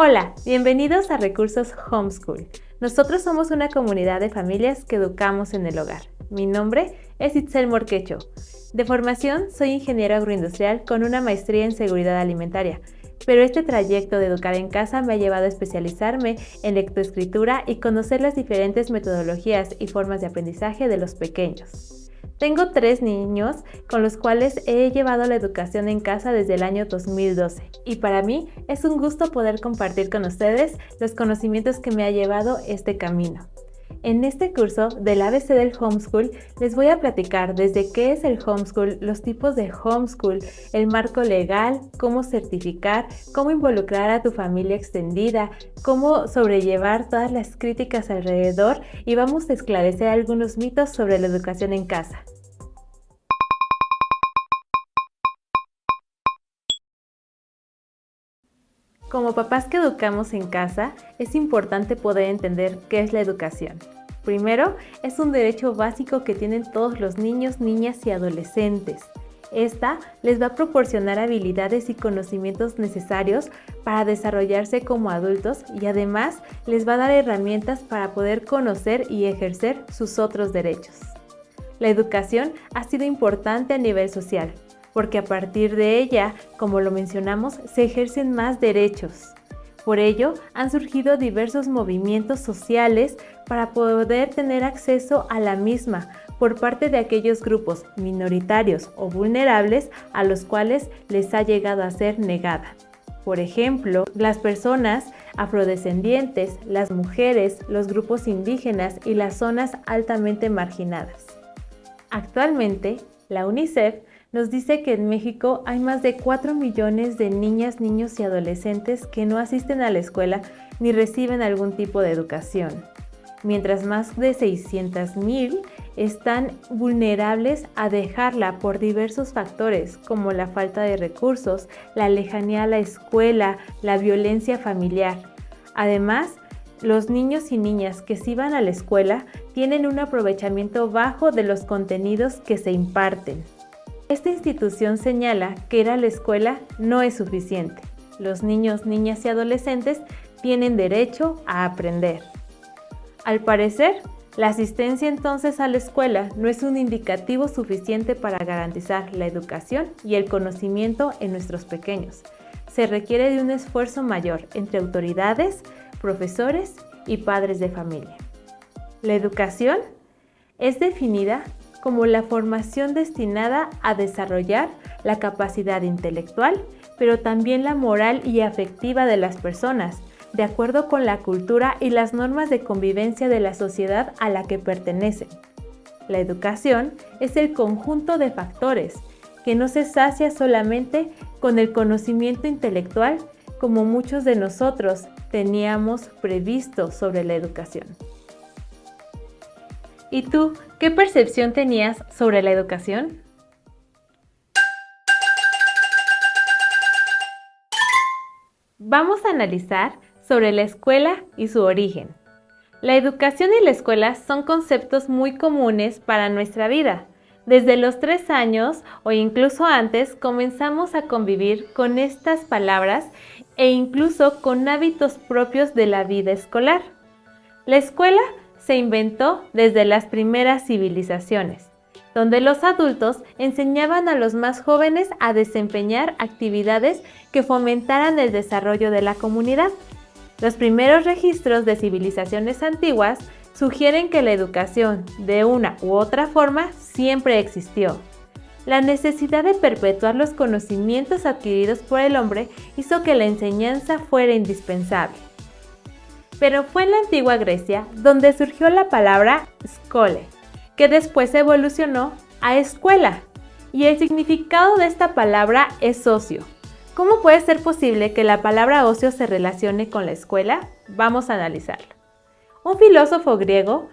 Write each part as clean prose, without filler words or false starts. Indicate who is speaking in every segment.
Speaker 1: Hola, bienvenidos a Recursos Homeschool. Nosotros somos una comunidad de familias que educamos en el hogar. Mi nombre es Itzel Morquecho. De formación, soy ingeniero agroindustrial con una maestría en seguridad alimentaria, pero este trayecto de educar en casa me ha llevado a especializarme en lectoescritura y conocer las diferentes metodologías y formas de aprendizaje de los pequeños. Tengo 3 niños con los cuales he llevado la educación en casa desde el año 2012 y para mí es un gusto poder compartir con ustedes los conocimientos que me ha llevado este camino. En este curso del ABC del Homeschool les voy a platicar desde qué es el homeschool, los tipos de homeschool, el marco legal, cómo certificar, cómo involucrar a tu familia extendida, cómo sobrellevar todas las críticas alrededor y vamos a esclarecer algunos mitos sobre la educación en casa. Como papás que educamos en casa, es importante poder entender qué es la educación. Primero, es un derecho básico que tienen todos los niños, niñas y adolescentes. Esta les va a proporcionar habilidades y conocimientos necesarios para desarrollarse como adultos y además les va a dar herramientas para poder conocer y ejercer sus otros derechos. La educación ha sido importante a nivel social, porque a partir de ella, como lo mencionamos, se ejercen más derechos. Por ello, han surgido diversos movimientos sociales para poder tener acceso a la misma por parte de aquellos grupos minoritarios o vulnerables a los cuales les ha llegado a ser negada. Por ejemplo, las personas afrodescendientes, las mujeres, los grupos indígenas y las zonas altamente marginadas. Actualmente, la UNICEF nos dice que en México hay más de 4 millones de niñas, niños y adolescentes que no asisten a la escuela ni reciben algún tipo de educación, mientras más de 600,000 están vulnerables a dejarla por diversos factores como la falta de recursos, la lejanía a la escuela, la violencia familiar. Además, los niños y niñas que sí van a la escuela tienen un aprovechamiento bajo de los contenidos que se imparten. Esta institución señala que ir a la escuela no es suficiente. Los niños, niñas y adolescentes tienen derecho a aprender. Al parecer, la asistencia entonces a la escuela no es un indicativo suficiente para garantizar la educación y el conocimiento en nuestros pequeños. Se requiere de un esfuerzo mayor entre autoridades, profesores y padres de familia. La educación es definida como la formación destinada a desarrollar la capacidad intelectual, pero también la moral y afectiva de las personas, de acuerdo con la cultura y las normas de convivencia de la sociedad a la que pertenecen. La educación es el conjunto de factores que no se sacia solamente con el conocimiento intelectual, como muchos de nosotros teníamos previsto sobre la educación. ¿Y tú, qué percepción tenías sobre la educación? Vamos a analizar sobre la escuela y su origen. La educación y la escuela son conceptos muy comunes para nuestra vida. Desde los 3 años o incluso antes comenzamos a convivir con estas palabras e incluso con hábitos propios de la vida escolar. La escuela se inventó desde las primeras civilizaciones, donde los adultos enseñaban a los más jóvenes a desempeñar actividades que fomentaran el desarrollo de la comunidad. Los primeros registros de civilizaciones antiguas sugieren que la educación, de una u otra forma, siempre existió. La necesidad de perpetuar los conocimientos adquiridos por el hombre hizo que la enseñanza fuera indispensable. Pero fue en la antigua Grecia donde surgió la palabra skole, que después evolucionó a escuela, y el significado de esta palabra es ocio. ¿Cómo puede ser posible que la palabra ocio se relacione con la escuela? Vamos a analizarlo. Un filósofo griego,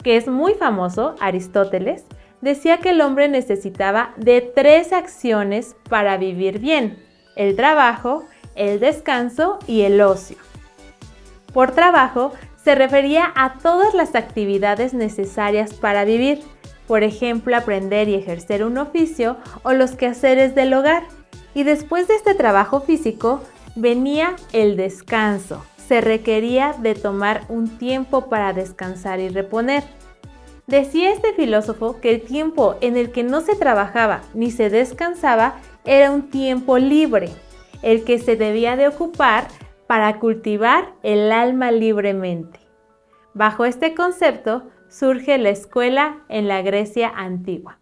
Speaker 1: que es muy famoso, Aristóteles, decía que el hombre necesitaba de 3 acciones para vivir bien: el trabajo, el descanso y el ocio. Por trabajo se refería a todas las actividades necesarias para vivir, por ejemplo, aprender y ejercer un oficio o los quehaceres del hogar. Y después de este trabajo físico, venía el descanso. Se requería de tomar un tiempo para descansar y reponer. Decía este filósofo que el tiempo en el que no se trabajaba ni se descansaba era un tiempo libre, el que se debía de ocupar para cultivar el alma libremente. Bajo este concepto surge la escuela en la Grecia antigua,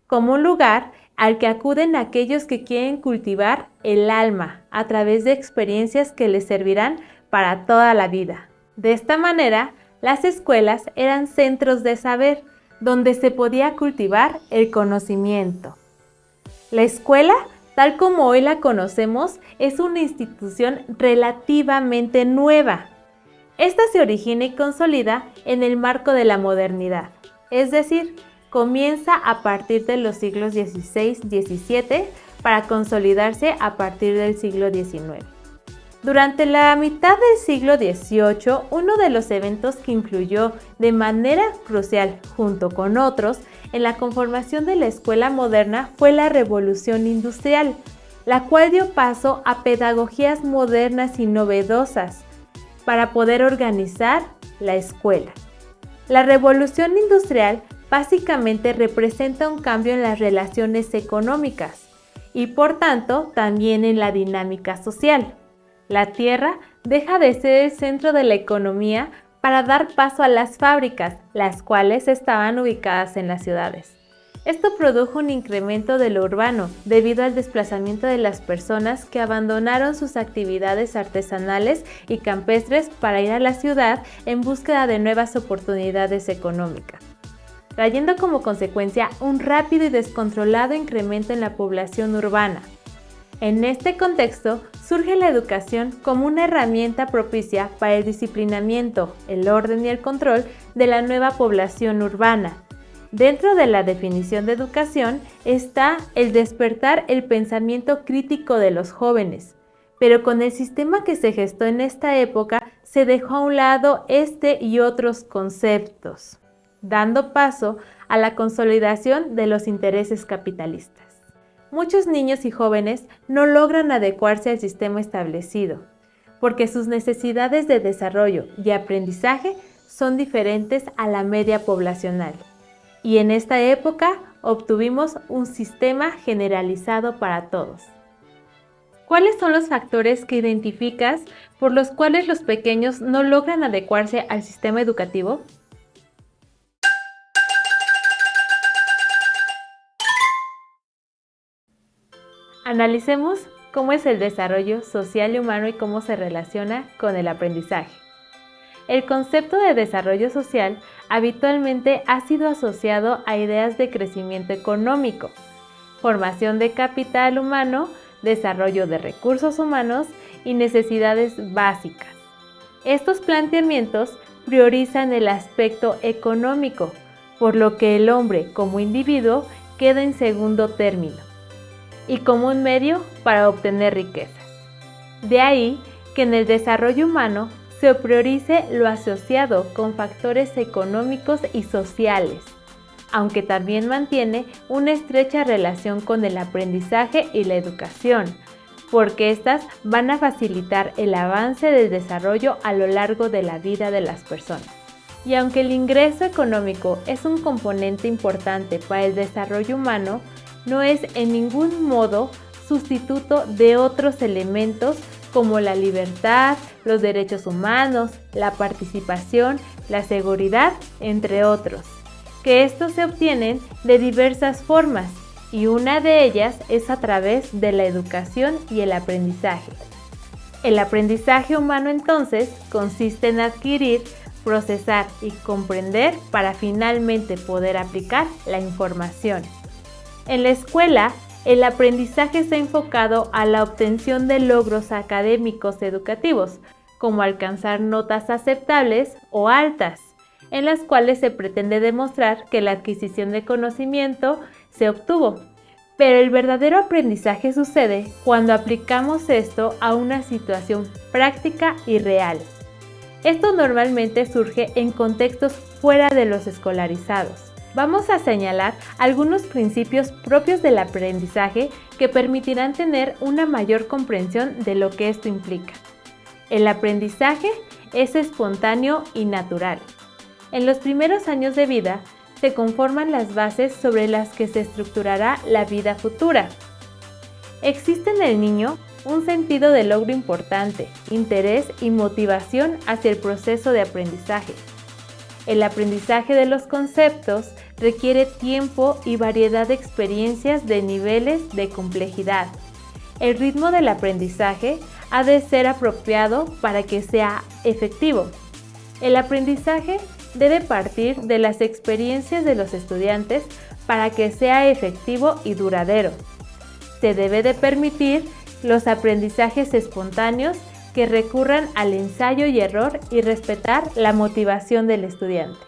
Speaker 1: como un lugar al que acuden aquellos que quieren cultivar el alma a través de experiencias que les servirán para toda la vida. De esta manera, las escuelas eran centros de saber donde se podía cultivar el conocimiento. La escuela, tal como hoy la conocemos, es una institución relativamente nueva. Esta se origina y consolida en el marco de la modernidad, es decir, comienza a partir de los siglos XVI-XVII para consolidarse a partir del siglo XIX. Durante la mitad del siglo XVIII, uno de los eventos que influyó de manera crucial, junto con otros, en la conformación de la escuela moderna fue la Revolución Industrial, la cual dio paso a pedagogías modernas y novedosas para poder organizar la escuela. La Revolución Industrial básicamente representa un cambio en las relaciones económicas y, por tanto, también en la dinámica social. La tierra deja de ser el centro de la economía para dar paso a las fábricas, las cuales estaban ubicadas en las ciudades. Esto produjo un incremento de lo urbano debido al desplazamiento de las personas que abandonaron sus actividades artesanales y campestres para ir a la ciudad en búsqueda de nuevas oportunidades económicas, trayendo como consecuencia un rápido y descontrolado incremento en la población urbana. En este contexto, surge la educación como una herramienta propicia para el disciplinamiento, el orden y el control de la nueva población urbana. Dentro de la definición de educación está el despertar el pensamiento crítico de los jóvenes, pero con el sistema que se gestó en esta época se dejó a un lado este y otros conceptos, dando paso a la consolidación de los intereses capitalistas. Muchos niños y jóvenes no logran adecuarse al sistema establecido, porque sus necesidades de desarrollo y aprendizaje son diferentes a la media poblacional. Y en esta época obtuvimos un sistema generalizado para todos. ¿Cuáles son los factores que identificas por los cuales los pequeños no logran adecuarse al sistema educativo? Analicemos cómo es el desarrollo social y humano y cómo se relaciona con el aprendizaje. El concepto de desarrollo social habitualmente ha sido asociado a ideas de crecimiento económico, formación de capital humano, desarrollo de recursos humanos y necesidades básicas. Estos planteamientos priorizan el aspecto económico, por lo que el hombre como individuo queda en segundo término y como un medio para obtener riquezas. De ahí que en el desarrollo humano se priorice lo asociado con factores económicos y sociales, aunque también mantiene una estrecha relación con el aprendizaje y la educación, porque éstas van a facilitar el avance del desarrollo a lo largo de la vida de las personas. Y aunque el ingreso económico es un componente importante para el desarrollo humano, no es en ningún modo sustituto de otros elementos como la libertad, los derechos humanos, la participación, la seguridad, entre otros, que estos se obtienen de diversas formas y una de ellas es a través de la educación y el aprendizaje. El aprendizaje humano entonces consiste en adquirir, procesar y comprender para finalmente poder aplicar la información. En la escuela, el aprendizaje está enfocado a la obtención de logros académicos educativos, como alcanzar notas aceptables o altas, en las cuales se pretende demostrar que la adquisición de conocimiento se obtuvo. Pero el verdadero aprendizaje sucede cuando aplicamos esto a una situación práctica y real. Esto normalmente surge en contextos fuera de los escolarizados, Vamos a señalar algunos principios propios del aprendizaje que permitirán tener una mayor comprensión de lo que esto implica. El aprendizaje es espontáneo y natural. En los primeros años de vida se conforman las bases sobre las que se estructurará la vida futura. Existe en el niño un sentido de logro importante, interés y motivación hacia el proceso de aprendizaje. El aprendizaje de los conceptos requiere tiempo y variedad de experiencias de niveles de complejidad. El ritmo del aprendizaje ha de ser apropiado para que sea efectivo. El aprendizaje debe partir de las experiencias de los estudiantes para que sea efectivo y duradero. Se debe de permitir los aprendizajes espontáneos que recurran al ensayo y error y respetar la motivación del estudiante.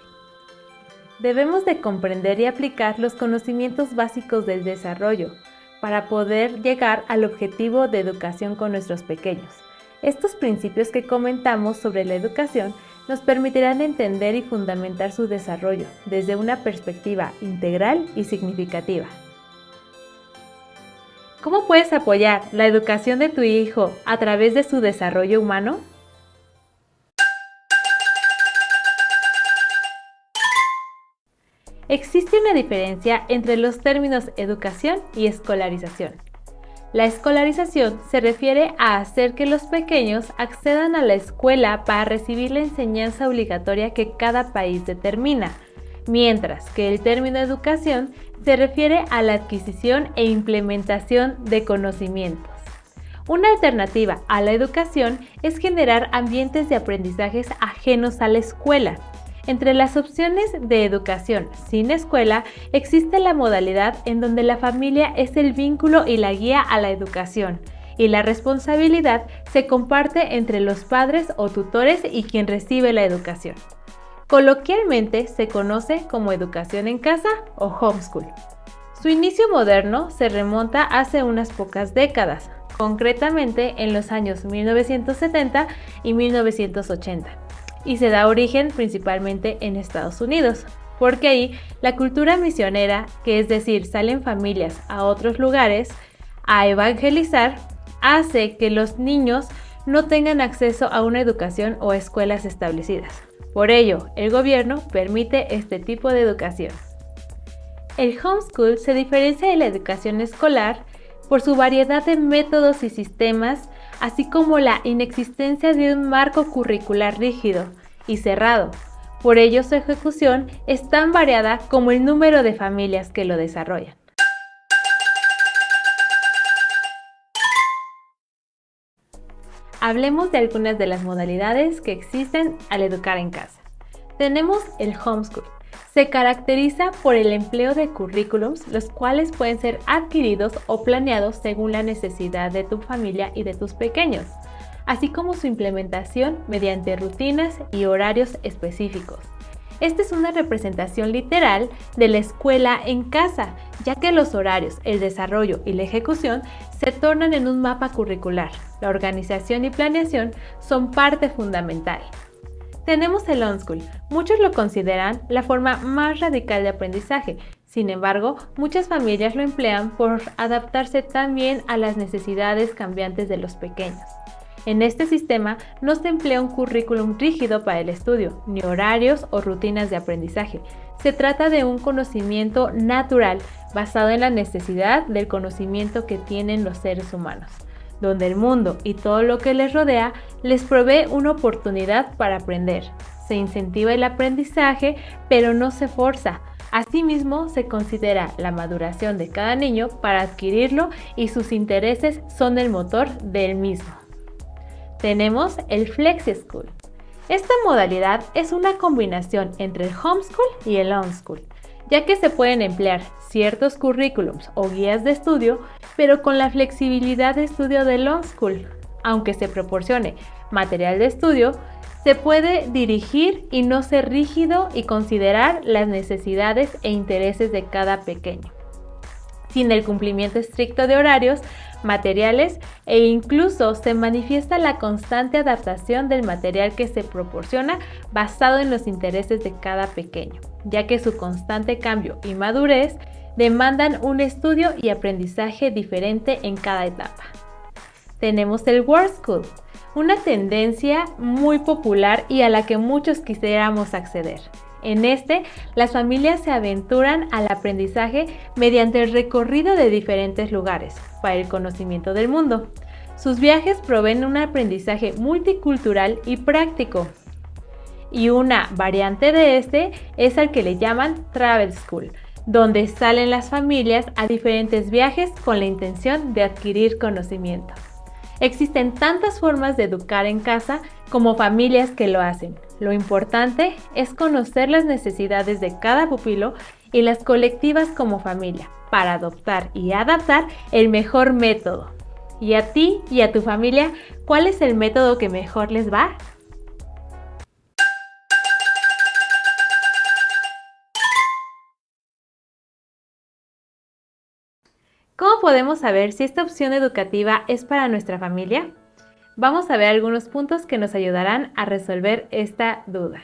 Speaker 1: Debemos de comprender y aplicar los conocimientos básicos del desarrollo para poder llegar al objetivo de educación con nuestros pequeños. Estos principios que comentamos sobre la educación nos permitirán entender y fundamentar su desarrollo desde una perspectiva integral y significativa. ¿Cómo puedes apoyar la educación de tu hijo a través de su desarrollo humano? Existe una diferencia entre los términos educación y escolarización. La escolarización se refiere a hacer que los pequeños accedan a la escuela para recibir la enseñanza obligatoria que cada país determina, mientras que el término educación se refiere a la adquisición e implementación de conocimientos. Una alternativa a la educación es generar ambientes de aprendizajes ajenos a la escuela. Entre las opciones de educación sin escuela existe la modalidad en donde la familia es el vínculo y la guía a la educación, y la responsabilidad se comparte entre los padres o tutores y quien recibe la educación. Coloquialmente se conoce como educación en casa o homeschool. Su inicio moderno se remonta hace unas pocas décadas, concretamente en los años 1970 y 1980, y se da origen principalmente en Estados Unidos, porque ahí la cultura misionera, que es decir, salen familias a otros lugares a evangelizar, hace que los niños no tengan acceso a una educación o escuelas establecidas. Por ello, el gobierno permite este tipo de educación. El homeschool se diferencia de la educación escolar por su variedad de métodos y sistemas, así como la inexistencia de un marco curricular rígido y cerrado. Por ello, su ejecución es tan variada como el número de familias que lo desarrollan. Hablemos de algunas de las modalidades que existen al educar en casa. Tenemos el homeschool. Se caracteriza por el empleo de currículums, los cuales pueden ser adquiridos o planeados según la necesidad de tu familia y de tus pequeños, así como su implementación mediante rutinas y horarios específicos. Esta es una representación literal de la escuela en casa, ya que los horarios, el desarrollo y la ejecución se tornan en un mapa curricular. La organización y planeación son parte fundamental. Tenemos el homeschool. Muchos lo consideran la forma más radical de aprendizaje. Sin embargo, muchas familias lo emplean por adaptarse también a las necesidades cambiantes de los pequeños. En este sistema no se emplea un currículum rígido para el estudio, ni horarios o rutinas de aprendizaje. Se trata de un conocimiento natural basado en la necesidad del conocimiento que tienen los seres humanos, donde el mundo y todo lo que les rodea les provee una oportunidad para aprender. Se incentiva el aprendizaje, pero no se forza. Asimismo, se considera la maduración de cada niño para adquirirlo y sus intereses son el motor del mismo. Tenemos el Flexi School. Esta modalidad es una combinación entre el homeschool y el homeschool, ya que se pueden emplear ciertos currículums o guías de estudio, pero con la flexibilidad de estudio del homeschool. Aunque se proporcione material de estudio, se puede dirigir y no ser rígido y considerar las necesidades e intereses de cada pequeño. sin el cumplimiento estricto de horarios, materiales e incluso se manifiesta la constante adaptación del material que se proporciona basado en los intereses de cada pequeño, ya que su constante cambio y madurez demandan un estudio y aprendizaje diferente en cada etapa. Tenemos el World School, una tendencia muy popular y a la que muchos quisiéramos acceder. En las familias se aventuran al aprendizaje mediante el recorrido de diferentes lugares para el conocimiento del mundo. Sus viajes proveen un aprendizaje multicultural y práctico. Y una variante de es al que le llaman Travel School, donde salen las familias a diferentes viajes con la intención de adquirir conocimiento. Existen tantas formas de educar en casa como familias que lo hacen. Lo importante es conocer las necesidades de cada pupilo y las colectivas como familia para adoptar y adaptar el mejor método. ¿Y a ti y a tu familia, cuál es el método que mejor les va? ¿Cómo podemos saber si esta opción educativa es para nuestra familia? Vamos a ver algunos puntos que nos ayudarán a resolver esta duda.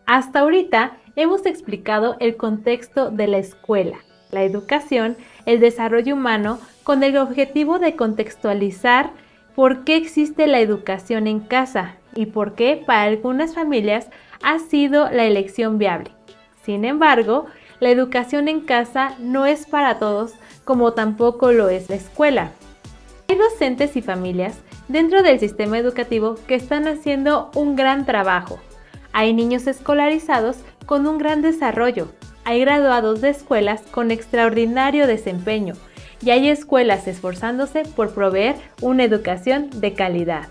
Speaker 1: Hasta ahorita hemos explicado el contexto de la escuela, la educación, el desarrollo humano, con el objetivo de contextualizar por qué existe la educación en casa y por qué para algunas familias ha sido la elección viable. Sin embargo, la educación en casa no es para todos, como tampoco lo es la escuela. Hay docentes y familias dentro del sistema educativo que están haciendo un gran trabajo. Hay niños escolarizados con un gran desarrollo, hay graduados de escuelas con extraordinario desempeño y hay escuelas esforzándose por proveer una educación de calidad.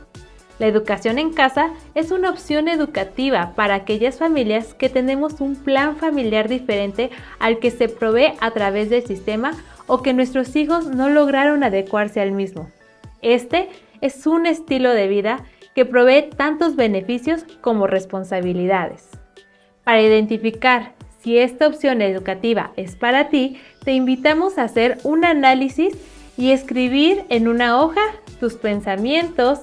Speaker 1: La educación en casa es una opción educativa para aquellas familias que tenemos un plan familiar diferente al que se provee a través del sistema o que nuestros hijos no lograron adecuarse al mismo. Este es un estilo de vida que provee tantos beneficios como responsabilidades. Para identificar si esta opción educativa es para ti, te invitamos a hacer un análisis y escribir en una hoja tus pensamientos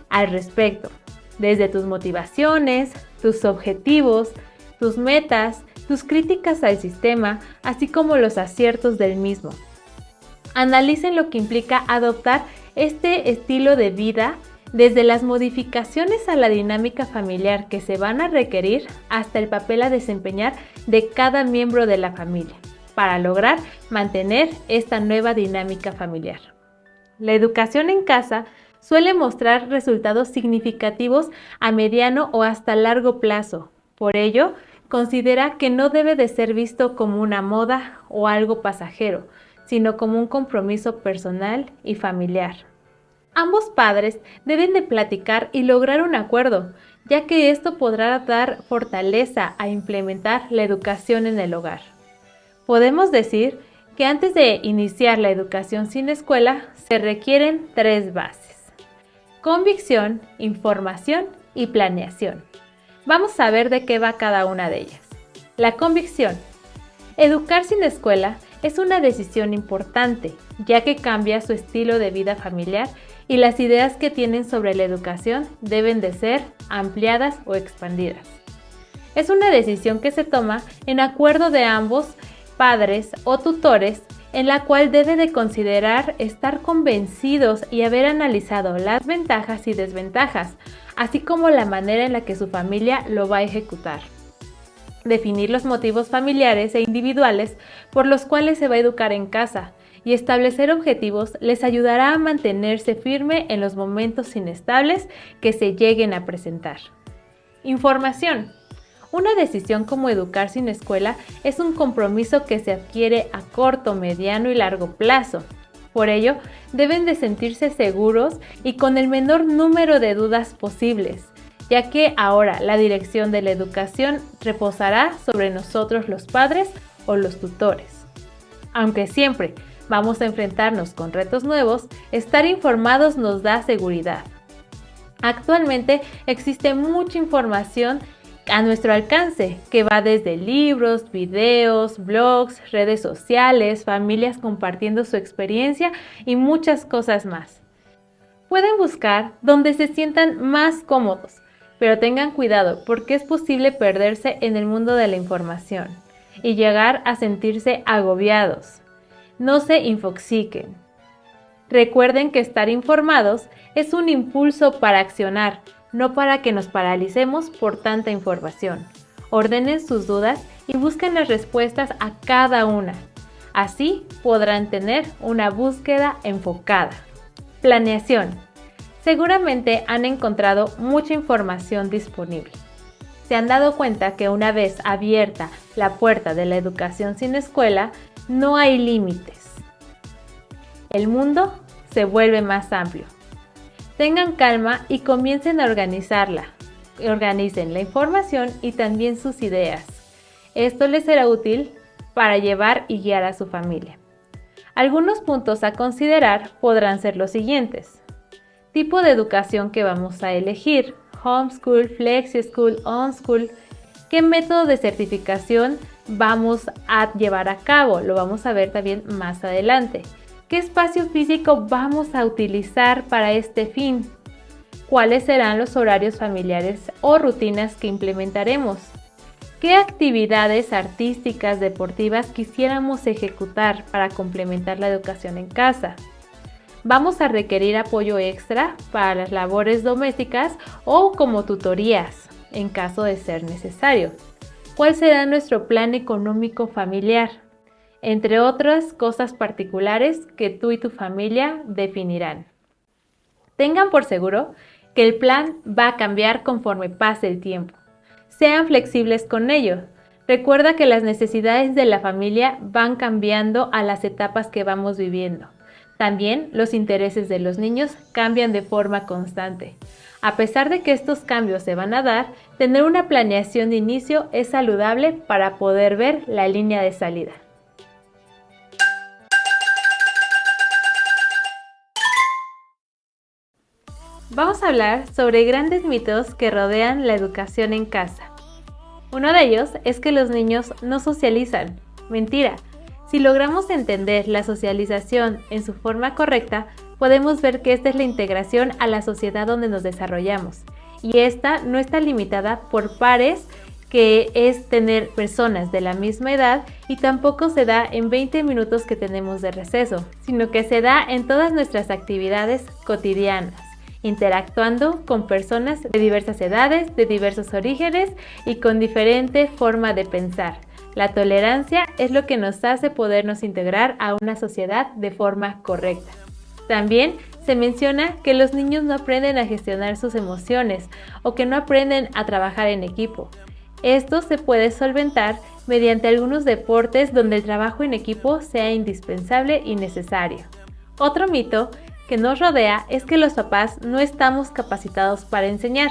Speaker 1: al respecto, desde tus motivaciones, tus objetivos, tus metas, tus críticas al sistema, así como los aciertos del mismo. Analicen lo que implica adoptar este estilo de vida, desde las modificaciones a la dinámica familiar que se van a requerir hasta el papel a desempeñar de cada miembro de la familia, para lograr mantener esta nueva dinámica familiar. La educación en casa suele mostrar resultados significativos a mediano o hasta largo plazo. Por ello, considera que no debe de ser visto como una moda o algo pasajero, sino como un compromiso personal y familiar. Ambos padres deben de platicar y lograr un acuerdo, ya que esto podrá dar fortaleza a implementar la educación en el hogar. Podemos decir que antes de iniciar la educación sin escuela, se requieren 3 bases: convicción, información y planeación. Vamos a ver de qué va cada una de ellas. La convicción. Educar sin escuela es una decisión importante, ya que cambia su estilo de vida familiar y las ideas que tienen sobre la educación deben de ser ampliadas o expandidas. Es una decisión que se toma en acuerdo de ambos padres o tutores, en la cual debe de considerar estar convencidos y haber analizado las ventajas y desventajas, así como la manera en la que su familia lo va a ejecutar. Definir los motivos familiares e individuales por los cuales se va a educar en casa y establecer objetivos les ayudará a mantenerse firme en los momentos inestables que se lleguen a presentar. Información. Una decisión como educar sin escuela es un compromiso que se adquiere a corto, mediano y largo plazo. Por ello, deben de sentirse seguros y con el menor número de dudas posibles, ya que ahora la dirección de la educación reposará sobre nosotros los padres o los tutores. Aunque siempre vamos a enfrentarnos con retos nuevos, estar informados nos da seguridad. Actualmente existe mucha información a nuestro alcance, que va desde libros, videos, blogs, redes sociales, familias compartiendo su experiencia y muchas cosas más. Pueden buscar donde se sientan más cómodos, pero tengan cuidado porque es posible perderse en el mundo de la información y llegar a sentirse agobiados. No se infoxiquen. Recuerden que estar informados es un impulso para accionar, no para que nos paralicemos por tanta información. Ordenen sus dudas y busquen las respuestas a cada una. Así podrán tener una búsqueda enfocada. Planeación. Seguramente han encontrado mucha información disponible. Se han dado cuenta que una vez abierta la puerta de la educación sin escuela, no hay límites. El mundo se vuelve más amplio. Tengan calma y comiencen a organizarla. Organicen la información y también sus ideas. Esto les será útil para llevar y guiar a su familia. Algunos puntos a considerar podrán ser los siguientes. Tipo de educación que vamos a elegir: homeschool, flexi-school, on-school. ¿Qué método de certificación vamos a llevar a cabo? Lo vamos a ver también más adelante. ¿Qué espacio físico vamos a utilizar para este fin? ¿Cuáles serán los horarios familiares o rutinas que implementaremos? ¿Qué actividades artísticas, deportivas quisiéramos ejecutar para complementar la educación en casa? ¿Vamos a requerir apoyo extra para las labores domésticas o como tutorías en caso de ser necesario? ¿Cuál será nuestro plan económico familiar? Entre otras cosas particulares que tú y tu familia definirán. Tengan por seguro que el plan va a cambiar conforme pase el tiempo. Sean flexibles con ello. Recuerda que las necesidades de la familia van cambiando a las etapas que vamos viviendo. También los intereses de los niños cambian de forma constante. A pesar de que estos cambios se van a dar, tener una planeación de inicio es saludable para poder ver la línea de salida. Vamos a hablar sobre grandes mitos que rodean la educación en casa. Uno de ellos es que los niños no socializan. Mentira. Si logramos entender la socialización en su forma correcta, podemos ver que esta es la integración a la sociedad donde nos desarrollamos. Y esta no está limitada por pares, que es tener personas de la misma edad, y tampoco se da en 20 minutos que tenemos de receso, sino que se da en todas nuestras actividades cotidianas, interactuando con personas de diversas edades, de diversos orígenes y con diferente forma de pensar. La tolerancia es lo que nos hace podernos integrar a una sociedad de forma correcta. También se menciona que los niños no aprenden a gestionar sus emociones o que no aprenden a trabajar en equipo. Esto se puede solventar mediante algunos deportes donde el trabajo en equipo sea indispensable y necesario. Otro mito que nos rodea es que los papás no estamos capacitados para enseñar.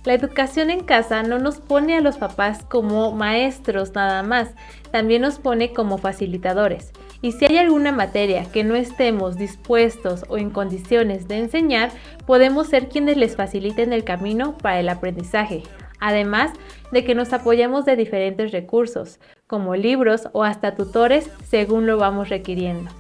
Speaker 1: La educación en casa no nos pone a los papás como maestros nada más, también nos pone como facilitadores. Y si hay alguna materia que no estemos dispuestos o en condiciones de enseñar, podemos ser quienes les faciliten el camino para el aprendizaje. Además de que nos apoyamos de diferentes recursos, como libros o hasta tutores según lo vamos requiriendo.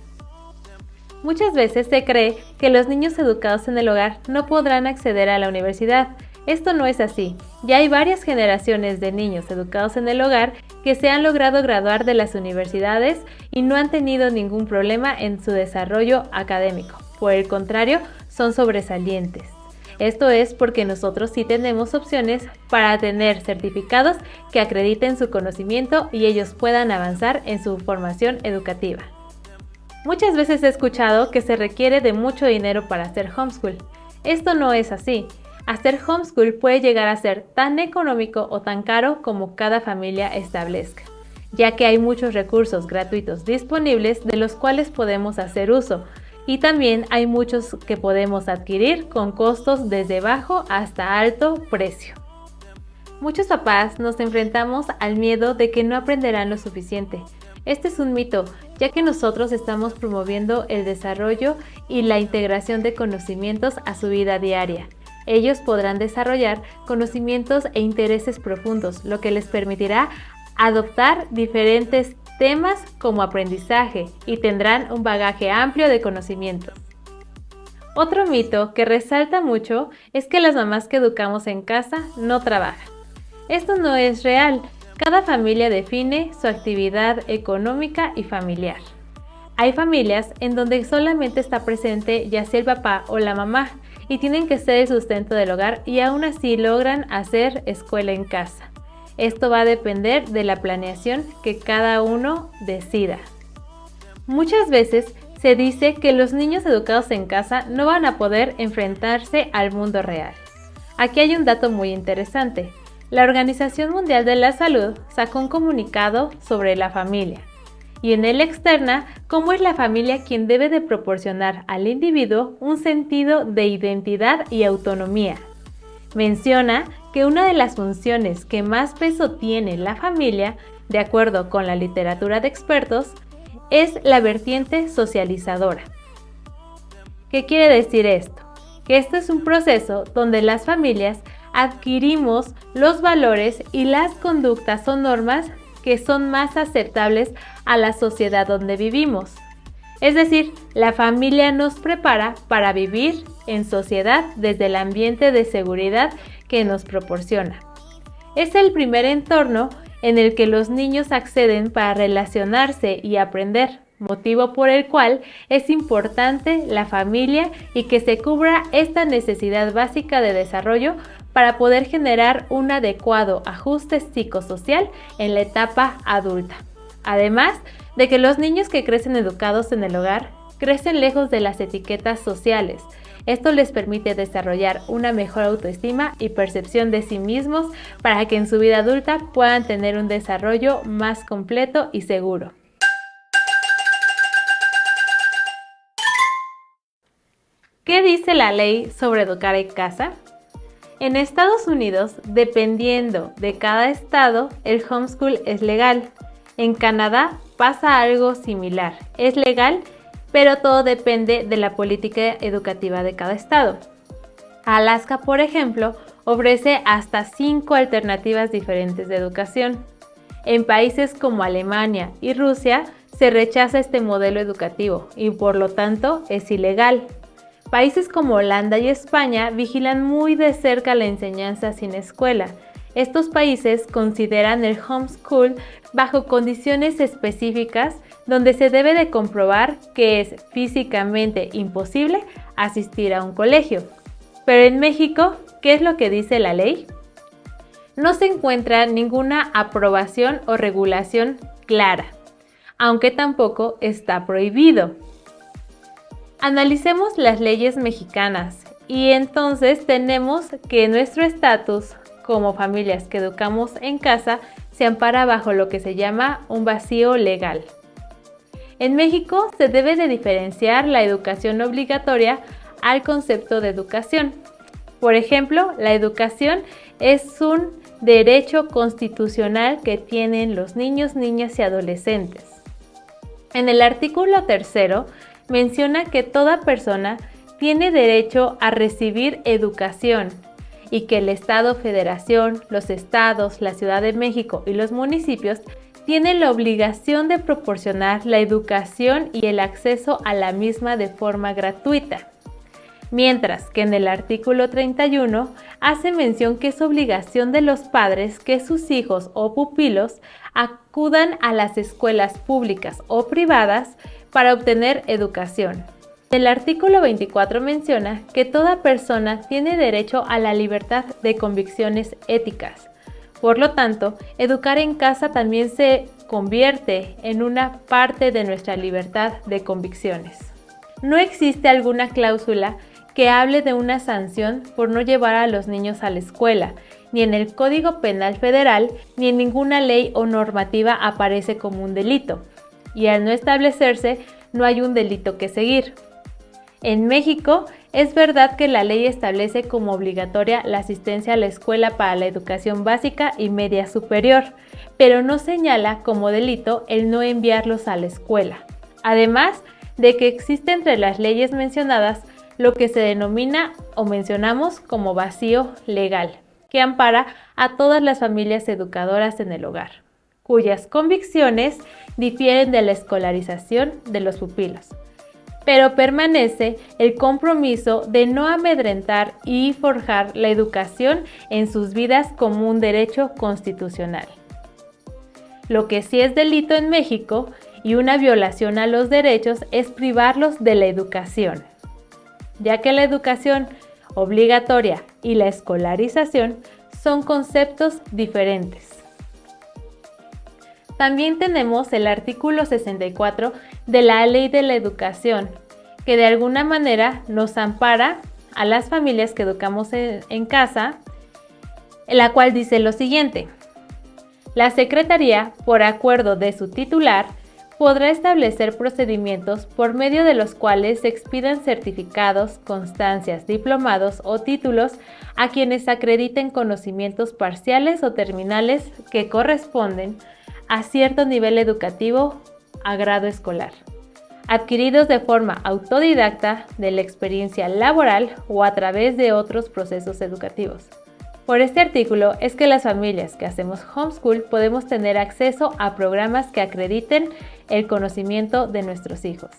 Speaker 1: Muchas veces se cree que los niños educados en el hogar no podrán acceder a la universidad. Esto no es así. Ya hay varias generaciones de niños educados en el hogar que se han logrado graduar de las universidades y no han tenido ningún problema en su desarrollo académico. Por el contrario, son sobresalientes. Esto es porque nosotros sí tenemos opciones para tener certificados que acrediten su conocimiento y ellos puedan avanzar en su formación educativa. Muchas veces he escuchado que se requiere de mucho dinero para hacer homeschool. Esto no es así. Hacer homeschool puede llegar a ser tan económico o tan caro como cada familia establezca, ya que hay muchos recursos gratuitos disponibles de los cuales podemos hacer uso, y también hay muchos que podemos adquirir con costos desde bajo hasta alto precio. Muchos papás nos enfrentamos al miedo de que no aprenderán lo suficiente. Este es un mito, ya que nosotros estamos promoviendo el desarrollo y la integración de conocimientos a su vida diaria. Ellos podrán desarrollar conocimientos e intereses profundos, lo que les permitirá adoptar diferentes temas como aprendizaje y tendrán un bagaje amplio de conocimientos. Otro mito que resalta mucho es que las mamás que educamos en casa no trabajan. Esto no es real. Cada familia define su actividad económica y familiar. Hay familias en donde solamente está presente ya sea el papá o la mamá y tienen que ser el sustento del hogar y aún así logran hacer escuela en casa. Esto va a depender de la planeación que cada uno decida. Muchas veces se dice que los niños educados en casa no van a poder enfrentarse al mundo real. Aquí hay un dato muy interesante. La Organización Mundial de la Salud sacó un comunicado sobre la familia y en él externa cómo es la familia quien debe de proporcionar al individuo un sentido de identidad y autonomía. Menciona que una de las funciones que más peso tiene la familia, de acuerdo con la literatura de expertos, es la vertiente socializadora. ¿Qué quiere decir esto? Que esto es un proceso donde las familias adquirimos los valores y las conductas o normas que son más aceptables a la sociedad donde vivimos. Es decir, la familia nos prepara para vivir en sociedad desde el ambiente de seguridad que nos proporciona. Es el primer entorno en el que los niños acceden para relacionarse y aprender, motivo por el cual es importante la familia y que se cubra esta necesidad básica de desarrollo para poder generar un adecuado ajuste psicosocial en la etapa adulta. Además de que los niños que crecen educados en el hogar crecen lejos de las etiquetas sociales. Esto les permite desarrollar una mejor autoestima y percepción de sí mismos para que en su vida adulta puedan tener un desarrollo más completo y seguro. ¿Qué dice la ley sobre educar en casa? En Estados Unidos, dependiendo de cada estado, el homeschool es legal. En Canadá pasa algo similar. Es legal, pero todo depende de la política educativa de cada estado. Alaska, por ejemplo, ofrece hasta 5 alternativas diferentes de educación. En países como Alemania y Rusia se rechaza este modelo educativo y por lo tanto es ilegal. Países como Holanda y España vigilan muy de cerca la enseñanza sin escuela. Estos países consideran el homeschool bajo condiciones específicas donde se debe de comprobar que es físicamente imposible asistir a un colegio. Pero en México, ¿qué es lo que dice la ley? No se encuentra ninguna aprobación o regulación clara, aunque tampoco está prohibido. Analicemos las leyes mexicanas y entonces tenemos que nuestro estatus como familias que educamos en casa se ampara bajo lo que se llama un vacío legal. En México se debe de diferenciar la educación obligatoria al concepto de educación. Por ejemplo, la educación es un derecho constitucional que tienen los niños, niñas y adolescentes. En el artículo 3 menciona que toda persona tiene derecho a recibir educación y que el Estado, Federación, los estados, la Ciudad de México y los municipios tienen la obligación de proporcionar la educación y el acceso a la misma de forma gratuita. Mientras que en el artículo 31 hace mención que es obligación de los padres que sus hijos o pupilos acudan a las escuelas públicas o privadas para obtener educación. El artículo 24 menciona que toda persona tiene derecho a la libertad de convicciones éticas. Por lo tanto, educar en casa también se convierte en una parte de nuestra libertad de convicciones. No existe alguna cláusula que hable de una sanción por no llevar a los niños a la escuela, ni en el Código Penal Federal, ni en ninguna ley o normativa aparece como un delito, y al no establecerse, no hay un delito que seguir. En México, es verdad que la ley establece como obligatoria la asistencia a la escuela para la educación básica y media superior, pero no señala como delito el no enviarlos a la escuela. Además de que existe entre las leyes mencionadas lo que se denomina o mencionamos como vacío legal, que ampara a todas las familias educadoras en el hogar, cuyas convicciones difieren de la escolarización de los pupilos. Pero permanece el compromiso de no amedrentar y forjar la educación en sus vidas como un derecho constitucional. Lo que sí es delito en México y una violación a los derechos es privarlos de la educación, ya que la educación obligatoria y la escolarización son conceptos diferentes. También tenemos el artículo 64 de la Ley de la Educación, que de alguna manera nos ampara a las familias que educamos en casa, en la cual dice lo siguiente: la Secretaría, por acuerdo de su titular, podrá establecer procedimientos por medio de los cuales se expidan certificados, constancias, diplomados o títulos a quienes acrediten conocimientos parciales o terminales que corresponden a cierto nivel educativo a grado escolar, adquiridos de forma autodidacta de la experiencia laboral o a través de otros procesos educativos. Por este artículo es que las familias que hacemos homeschool podemos tener acceso a programas que acrediten el conocimiento de nuestros hijos.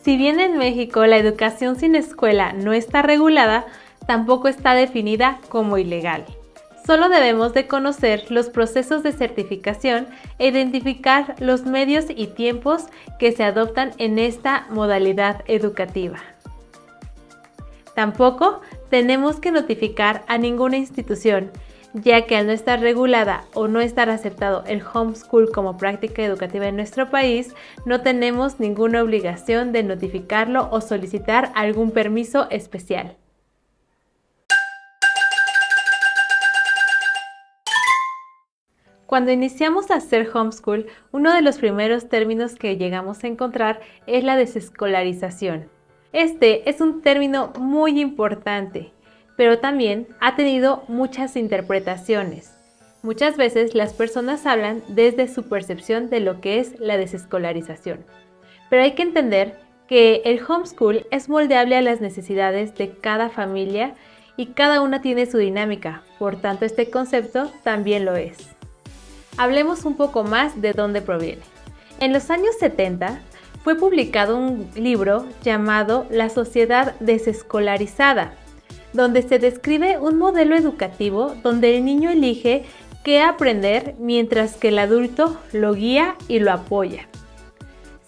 Speaker 1: Si bien en México la educación sin escuela no está regulada, tampoco está definida como ilegal. Solo debemos de conocer los procesos de certificación e identificar los medios y tiempos que se adoptan en esta modalidad educativa. Tampoco tenemos que notificar a ninguna institución, ya que al no estar regulada o no estar aceptado el homeschool como práctica educativa en nuestro país, no tenemos ninguna obligación de notificarlo o solicitar algún permiso especial. Cuando iniciamos a hacer homeschool, uno de los primeros términos que llegamos a encontrar es la desescolarización. Este es un término muy importante, pero también ha tenido muchas interpretaciones. Muchas veces las personas hablan desde su percepción de lo que es la desescolarización. Pero hay que entender que el homeschool es moldeable a las necesidades de cada familia y cada una tiene su dinámica, por tanto este concepto también lo es. Hablemos un poco más de dónde proviene. En los años 70 fue publicado un libro llamado La Sociedad Desescolarizada, donde se describe un modelo educativo donde el niño elige qué aprender mientras que el adulto lo guía y lo apoya.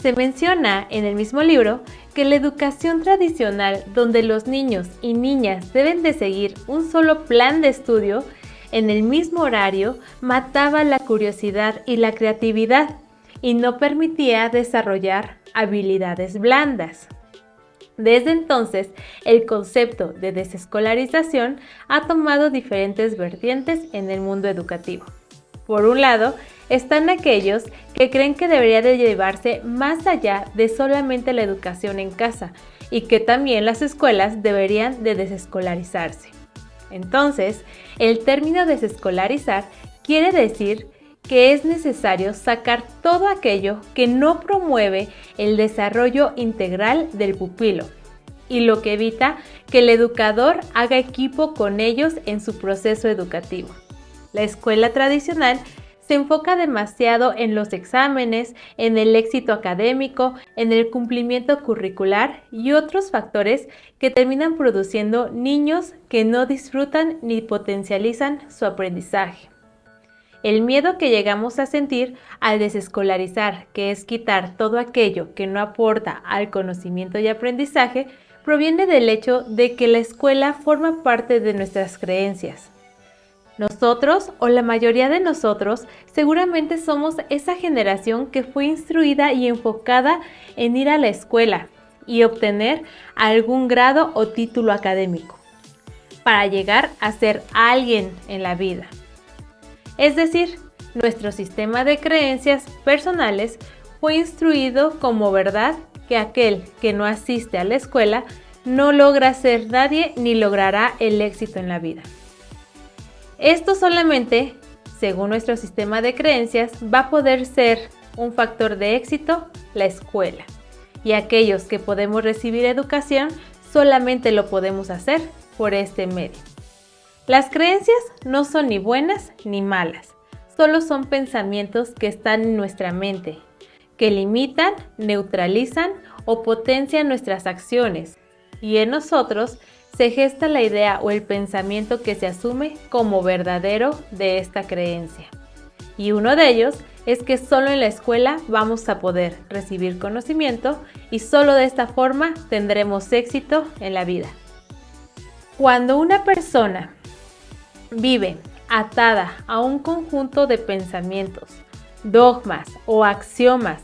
Speaker 1: Se menciona en el mismo libro que la educación tradicional, donde los niños y niñas deben de seguir un solo plan de estudio en el mismo horario, mataba la curiosidad y la creatividad y no permitía desarrollar habilidades blandas. Desde entonces, el concepto de desescolarización ha tomado diferentes vertientes en el mundo educativo. Por un lado, están aquellos que creen que debería de llevarse más allá de solamente la educación en casa y que también las escuelas deberían de desescolarizarse. Entonces, el término desescolarizar quiere decir que es necesario sacar todo aquello que no promueve el desarrollo integral del pupilo y lo que evita que el educador haga equipo con ellos en su proceso educativo. La escuela tradicional se enfoca demasiado en los exámenes, en el éxito académico, en el cumplimiento curricular y otros factores que terminan produciendo niños que no disfrutan ni potencializan su aprendizaje. El miedo que llegamos a sentir al desescolarizar, que es quitar todo aquello que no aporta al conocimiento y aprendizaje, proviene del hecho de que la escuela forma parte de nuestras creencias. Nosotros, o la mayoría de nosotros, seguramente somos esa generación que fue instruida y enfocada en ir a la escuela y obtener algún grado o título académico para llegar a ser alguien en la vida. Es decir, nuestro sistema de creencias personales fue instruido como verdad que aquel que no asiste a la escuela no logra ser nadie ni logrará el éxito en la vida. Esto solamente, según nuestro sistema de creencias, va a poder ser un factor de éxito la escuela. Y aquellos que podemos recibir educación solamente lo podemos hacer por este medio. Las creencias no son ni buenas ni malas, solo son pensamientos que están en nuestra mente, que limitan, neutralizan o potencian nuestras acciones, y en nosotros se gesta la idea o el pensamiento que se asume como verdadero de esta creencia. Y uno de ellos es que solo en la escuela vamos a poder recibir conocimiento y solo de esta forma tendremos éxito en la vida. Cuando una persona vive atada a un conjunto de pensamientos, dogmas o axiomas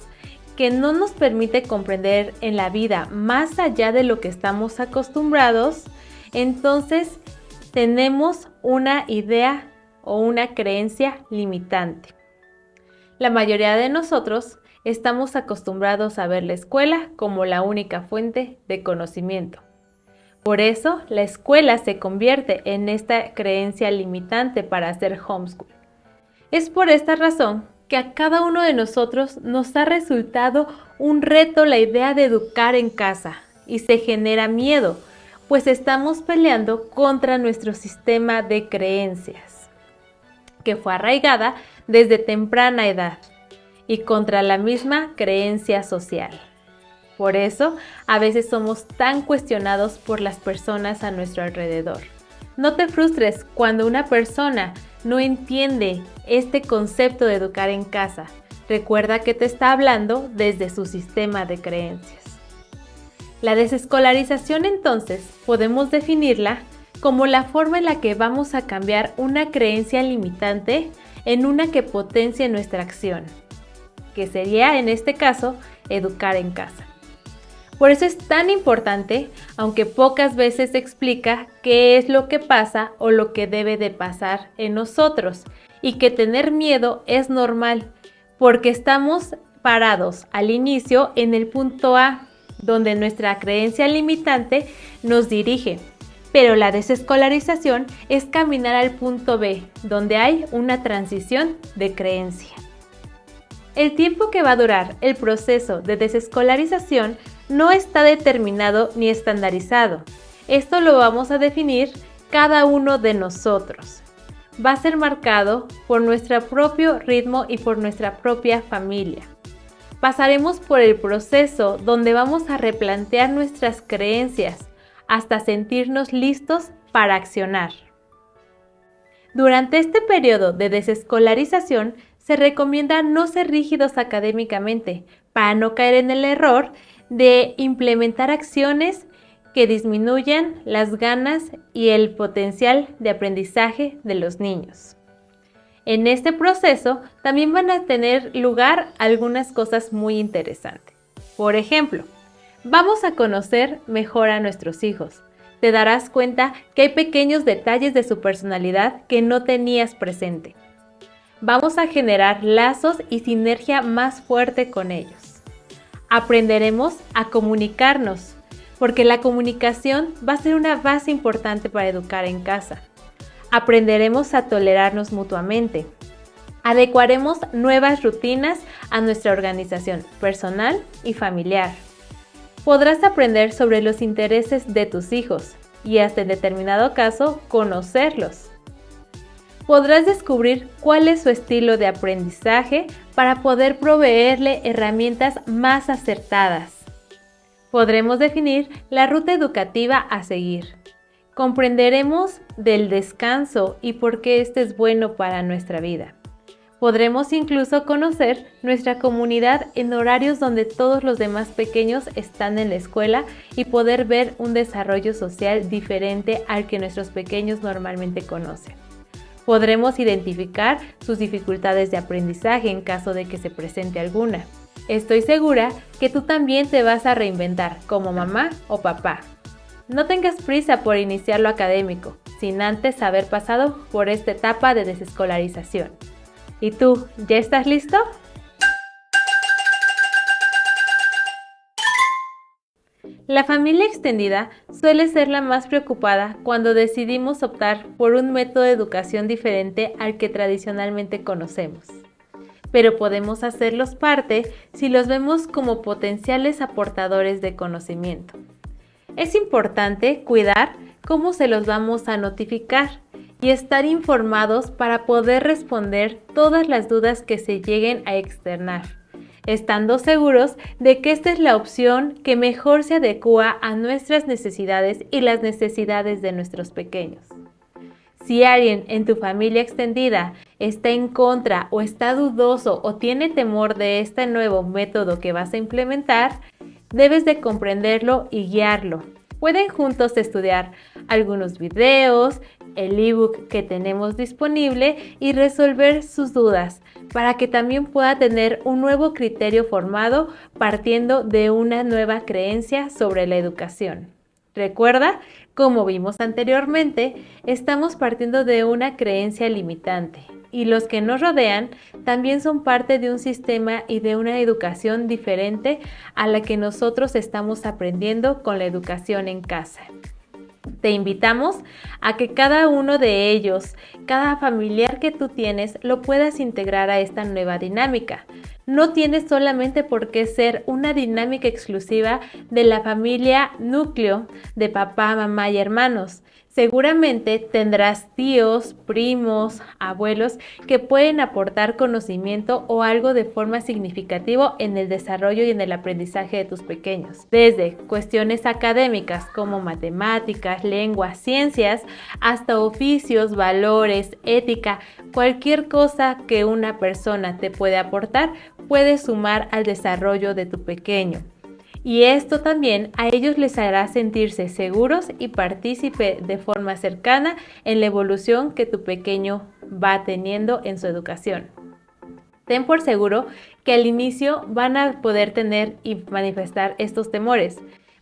Speaker 1: que no nos permite comprender en la vida más allá de lo que estamos acostumbrados, entonces tenemos una idea o una creencia limitante. La mayoría de nosotros estamos acostumbrados a ver la escuela como la única fuente de conocimiento. Por eso, la escuela se convierte en esta creencia limitante para hacer homeschool. Es por esta razón que a cada uno de nosotros nos ha resultado un reto la idea de educar en casa y se genera miedo, pues estamos peleando contra nuestro sistema de creencias, que fue arraigada desde temprana edad, y contra la misma creencia social. Por eso, a veces somos tan cuestionados por las personas a nuestro alrededor. No te frustres cuando una persona no entiende este concepto de educar en casa. Recuerda que te está hablando desde su sistema de creencias. La desescolarización, entonces, podemos definirla como la forma en la que vamos a cambiar una creencia limitante en una que potencie nuestra acción, que sería, en este caso, educar en casa. Por eso es tan importante, aunque pocas veces se explica qué es lo que pasa o lo que debe de pasar en nosotros, y que tener miedo es normal, porque estamos parados al inicio en el punto A, donde nuestra creencia limitante nos dirige, pero la desescolarización es caminar al punto B, donde hay una transición de creencia. El tiempo que va a durar el proceso de desescolarización no está determinado ni estandarizado. Esto lo vamos a definir cada uno de nosotros. Va a ser marcado por nuestro propio ritmo y por nuestra propia familia. Pasaremos por el proceso donde vamos a replantear nuestras creencias hasta sentirnos listos para accionar. Durante este periodo de desescolarización, se recomienda no ser rígidos académicamente para no caer en el error de implementar acciones que disminuyan las ganas y el potencial de aprendizaje de los niños. En este proceso también van a tener lugar algunas cosas muy interesantes. Por ejemplo, vamos a conocer mejor a nuestros hijos. Te darás cuenta que hay pequeños detalles de su personalidad que no tenías presente. Vamos a generar lazos y sinergia más fuerte con ellos. Aprenderemos a comunicarnos, porque la comunicación va a ser una base importante para educar en casa. Aprenderemos a tolerarnos mutuamente. Adecuaremos nuevas rutinas a nuestra organización personal y familiar. Podrás aprender sobre los intereses de tus hijos y hasta en determinado caso conocerlos. Podrás descubrir cuál es su estilo de aprendizaje para poder proveerle herramientas más acertadas. Podremos definir la ruta educativa a seguir. Comprenderemos del descanso y por qué este es bueno para nuestra vida. Podremos incluso conocer nuestra comunidad en horarios donde todos los demás pequeños están en la escuela y poder ver un desarrollo social diferente al que nuestros pequeños normalmente conocen. Podremos identificar sus dificultades de aprendizaje en caso de que se presente alguna. Estoy segura que tú también te vas a reinventar como mamá o papá. No tengas prisa por iniciar lo académico, sin antes haber pasado por esta etapa de desescolarización. ¿Y tú, ya estás listo? La familia extendida suele ser la más preocupada cuando decidimos optar por un método de educación diferente al que tradicionalmente conocemos. Pero podemos hacerlos parte si los vemos como potenciales aportadores de conocimiento. Es importante cuidar cómo se los vamos a notificar y estar informados para poder responder todas las dudas que se lleguen a externar, estando seguros de que esta es la opción que mejor se adecua a nuestras necesidades y las necesidades de nuestros pequeños. Si alguien en tu familia extendida está en contra o está dudoso o tiene temor de este nuevo método que vas a implementar, debes de comprenderlo y guiarlo. Pueden juntos estudiar algunos videos, el ebook que tenemos disponible y resolver sus dudas para que también pueda tener un nuevo criterio formado partiendo de una nueva creencia sobre la educación. Recuerda, como vimos anteriormente, estamos partiendo de una creencia limitante y los que nos rodean también son parte de un sistema y de una educación diferente a la que nosotros estamos aprendiendo con la educación en casa. Te invitamos a que cada uno de ellos, cada familiar que tú tienes, lo puedas integrar a esta nueva dinámica. No tienes solamente por qué ser una dinámica exclusiva de la familia núcleo de papá, mamá y hermanos. Seguramente tendrás tíos, primos, abuelos que pueden aportar conocimiento o algo de forma significativa en el desarrollo y en el aprendizaje de tus pequeños. Desde cuestiones académicas como matemáticas, lenguas, ciencias, hasta oficios, valores, ética, cualquier cosa que una persona te puede aportar puede sumar al desarrollo de tu pequeño. Y esto también a ellos les hará sentirse seguros y partícipe de forma cercana en la evolución que tu pequeño va teniendo en su educación. Ten por seguro que al inicio van a poder tener y manifestar estos temores,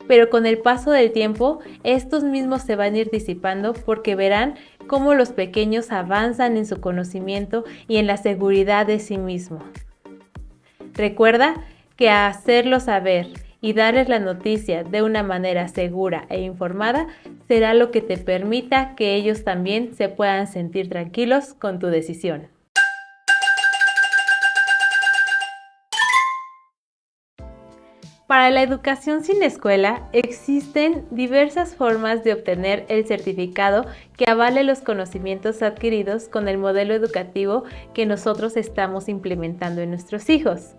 Speaker 1: pero con el paso del tiempo estos mismos se van a ir disipando porque verán cómo los pequeños avanzan en su conocimiento y en la seguridad de sí mismo. Recuerda que hacerlo saber y darles la noticia de una manera segura e informada será lo que te permita que ellos también se puedan sentir tranquilos con tu decisión. Para la educación sin escuela existen diversas formas de obtener el certificado que avale los conocimientos adquiridos con el modelo educativo que nosotros estamos implementando en nuestros hijos.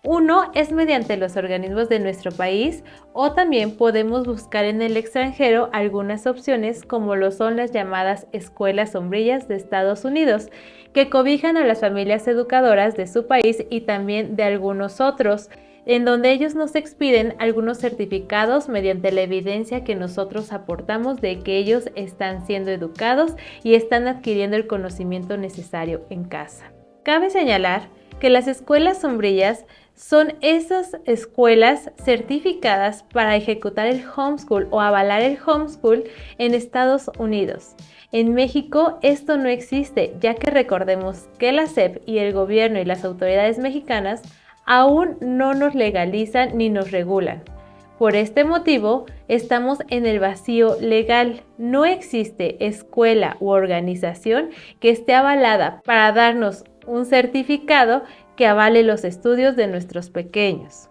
Speaker 1: Uno es mediante los organismos de nuestro país o también podemos buscar en el extranjero algunas opciones como lo son las llamadas escuelas sombrillas de Estados Unidos, que cobijan a las familias educadoras de su país y también de algunos otros, en donde ellos nos expiden algunos certificados mediante la evidencia que nosotros aportamos de que ellos están siendo educados y están adquiriendo el conocimiento necesario en casa. Cabe señalar que las escuelas sombrillas son esas escuelas certificadas para ejecutar el homeschool o avalar el homeschool en Estados Unidos. En México esto no existe, ya que recordemos que la SEP y el gobierno y las autoridades mexicanas aún no nos legalizan ni nos regulan. Por este motivo, estamos en el vacío legal. No existe escuela u organización que esté avalada para darnos un certificado que avale los estudios de nuestros pequeños.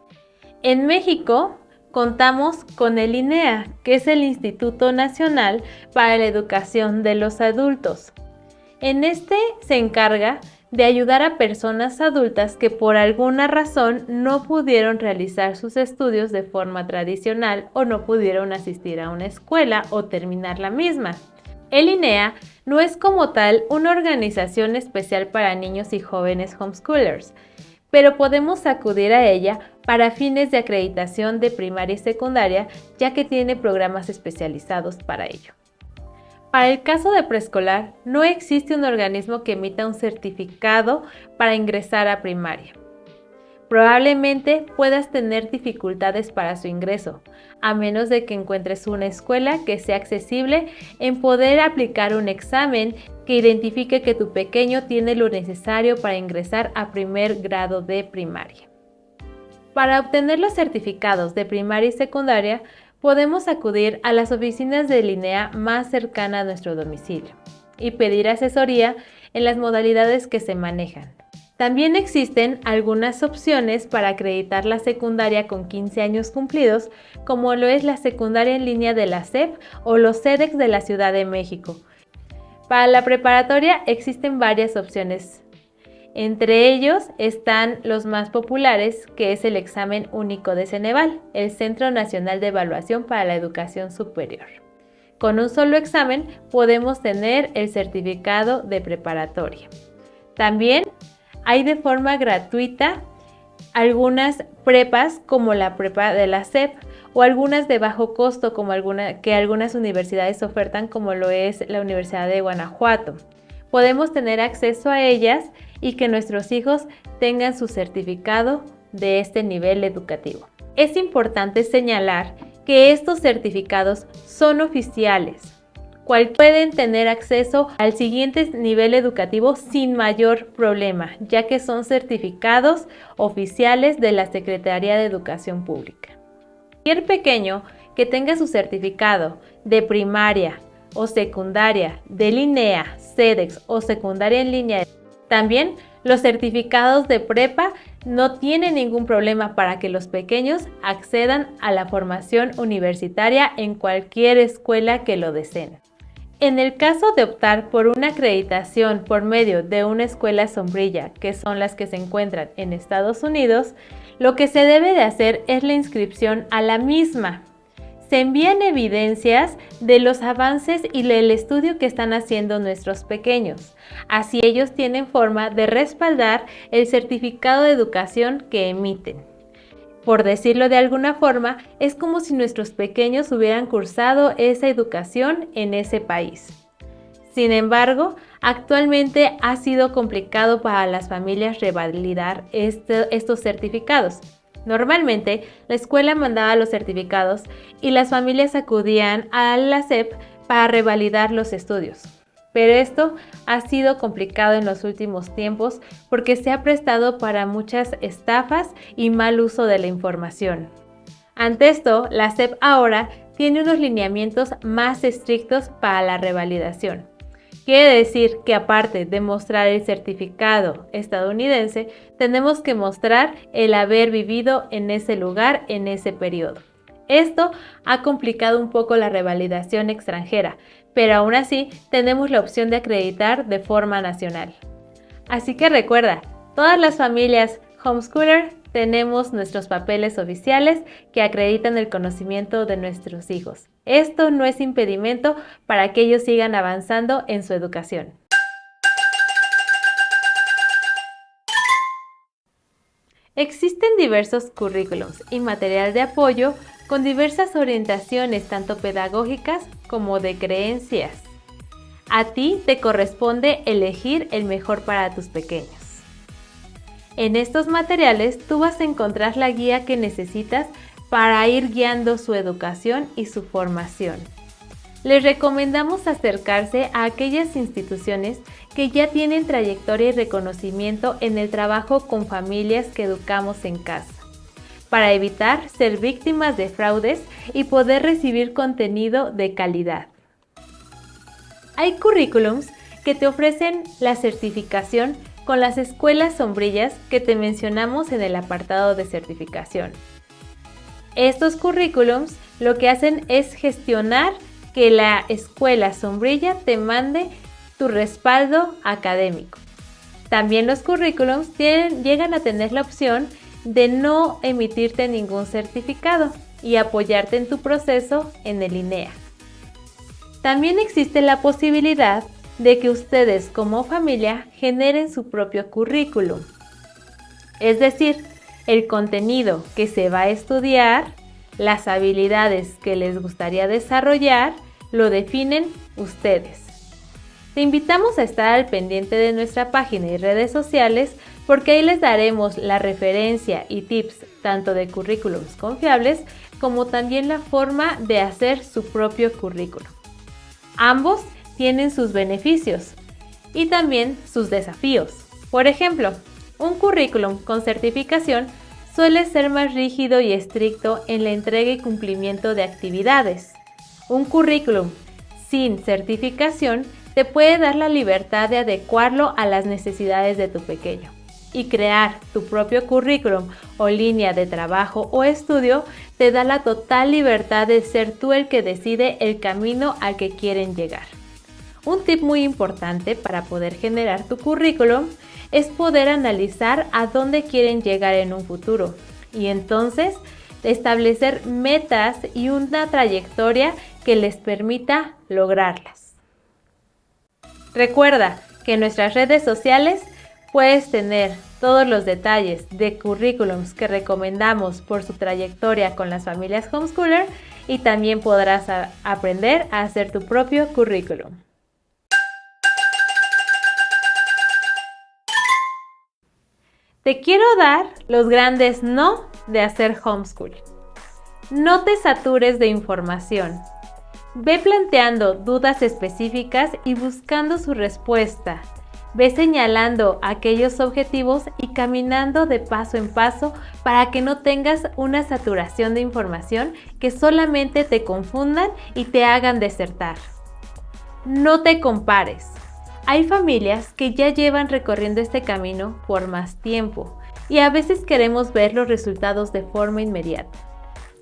Speaker 1: En México contamos con el INEA, que es el Instituto Nacional para la Educación de los Adultos. En este se encarga de ayudar a personas adultas que por alguna razón no pudieron realizar sus estudios de forma tradicional o no pudieron asistir a una escuela o terminar la misma. El INEA no es como tal una organización especial para niños y jóvenes homeschoolers, pero podemos acudir a ella para fines de acreditación de primaria y secundaria, ya que tiene programas especializados para ello. Para el caso de preescolar, no existe un organismo que emita un certificado para ingresar a primaria. Probablemente puedas tener dificultades para su ingreso, a menos de que encuentres una escuela que sea accesible en poder aplicar un examen que identifique que tu pequeño tiene lo necesario para ingresar a primer grado de primaria. Para obtener los certificados de primaria y secundaria, podemos acudir a las oficinas de INEA más cercana a nuestro domicilio y pedir asesoría en las modalidades que se manejan. También existen algunas opciones para acreditar la secundaria con 15 años cumplidos, como lo es la secundaria en línea de la SEP o los CEDEX de la Ciudad de México. Para la preparatoria existen varias opciones. Entre ellos están los más populares, que es el examen único de Ceneval, el Centro Nacional de Evaluación para la Educación Superior. Con un solo examen podemos tener el certificado de preparatoria. También hay de forma gratuita algunas prepas como la prepa de la SEP o algunas de bajo costo como que algunas universidades ofertan, como lo es la Universidad de Guanajuato. Podemos tener acceso a ellas y que nuestros hijos tengan su certificado de este nivel educativo. Es importante señalar que estos certificados son oficiales. Pueden tener acceso al siguiente nivel educativo sin mayor problema, ya que son certificados oficiales de la Secretaría de Educación Pública. Cualquier pequeño que tenga su certificado de primaria o secundaria, de LINEA, CEDEX o secundaria en línea, también los certificados de prepa, no tienen ningún problema para que los pequeños accedan a la formación universitaria en cualquier escuela que lo deseen. En el caso de optar por una acreditación por medio de una escuela sombrilla, que son las que se encuentran en Estados Unidos, lo que se debe de hacer es la inscripción a la misma. Se envían evidencias de los avances y del estudio que están haciendo nuestros pequeños. Así ellos tienen forma de respaldar el certificado de educación que emiten. Por decirlo de alguna forma, es como si nuestros pequeños hubieran cursado esa educación en ese país. Sin embargo, actualmente ha sido complicado para las familias revalidar estos certificados. Normalmente, la escuela mandaba los certificados y las familias acudían a la SEP para revalidar los estudios. Pero esto ha sido complicado en los últimos tiempos porque se ha prestado para muchas estafas y mal uso de la información. Ante esto, la SEP ahora tiene unos lineamientos más estrictos para la revalidación. Quiere decir que aparte de mostrar el certificado estadounidense, tenemos que mostrar el haber vivido en ese lugar en ese periodo. Esto ha complicado un poco la revalidación extranjera, pero aún así tenemos la opción de acreditar de forma nacional. Así que recuerda, todas las familias homeschooler tenemos nuestros papeles oficiales que acreditan el conocimiento de nuestros hijos. Esto no es impedimento para que ellos sigan avanzando en su educación. Existen diversos currículums y material de apoyo con diversas orientaciones tanto pedagógicas como de creencias. A ti te corresponde elegir el mejor para tus pequeños. En estos materiales tú vas a encontrar la guía que necesitas para ir guiando su educación y su formación. Les recomendamos acercarse a aquellas instituciones que ya tienen trayectoria y reconocimiento en el trabajo con familias que educamos en casa, para evitar ser víctimas de fraudes y poder recibir contenido de calidad. Hay currículums que te ofrecen la certificación con las escuelas sombrillas que te mencionamos en el apartado de certificación. Estos currículums lo que hacen es gestionar que la escuela sombrilla te mande tu respaldo académico. También los currículums llegan a tener la opción de no emitirte ningún certificado y apoyarte en tu proceso en el INEA. También existe la posibilidad de que ustedes como familia generen su propio currículum. Es decir, el contenido que se va a estudiar, las habilidades que les gustaría desarrollar, lo definen ustedes. Te invitamos a estar al pendiente de nuestra página y redes sociales porque ahí les daremos la referencia y tips tanto de currículums confiables como también la forma de hacer su propio currículum. Ambos tienen sus beneficios y también sus desafíos. Por ejemplo, un currículum con certificación suele ser más rígido y estricto en la entrega y cumplimiento de actividades. Un currículum sin certificación te puede dar la libertad de adecuarlo a las necesidades de tu pequeño. y crear tu propio currículum o línea de trabajo o estudio te da la total libertad de ser tú el que decide el camino al que quieren llegar. Un tip muy importante para poder generar tu currículum es poder analizar a dónde quieren llegar en un futuro y entonces establecer metas y una trayectoria que les permita lograrlas. Recuerda que en nuestras redes sociales puedes tener todos los detalles de currículums que recomendamos por su trayectoria con las familias homeschooler y también podrás aprender a hacer tu propio currículum. Te quiero dar los grandes no de hacer homeschool. No te satures de información. Ve planteando dudas específicas y buscando su respuesta. Ve señalando aquellos objetivos y caminando de paso en paso para que no tengas una saturación de información que solamente te confundan y te hagan desertar. No te compares. Hay familias que ya llevan recorriendo este camino por más tiempo y a veces queremos ver los resultados de forma inmediata.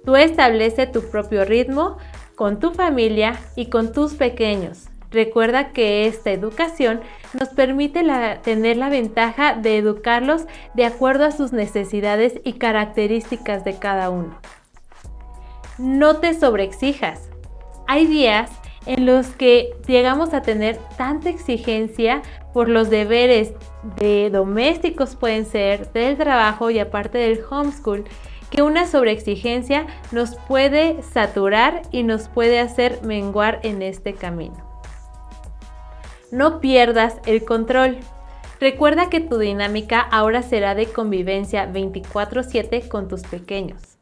Speaker 1: Tú establece tu propio ritmo con tu familia y con tus pequeños. Recuerda que esta educación nos permite tener la ventaja de educarlos de acuerdo a sus necesidades y características de cada uno. No te sobreexijas. Hay días en los que llegamos a tener tanta exigencia por los deberes de domésticos, pueden ser del trabajo y aparte del homeschool, que una sobreexigencia nos puede saturar y nos puede hacer menguar en este camino. No pierdas el control. Recuerda que tu dinámica ahora será de convivencia 24/7 con tus pequeños.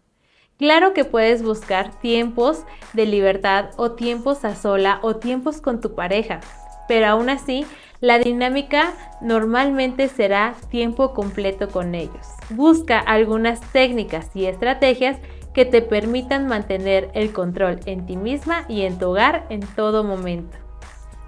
Speaker 1: Claro que puedes buscar tiempos de libertad o tiempos a sola o tiempos con tu pareja, pero aún así la dinámica normalmente será tiempo completo con ellos. Busca algunas técnicas y estrategias que te permitan mantener el control en ti misma y en tu hogar en todo momento.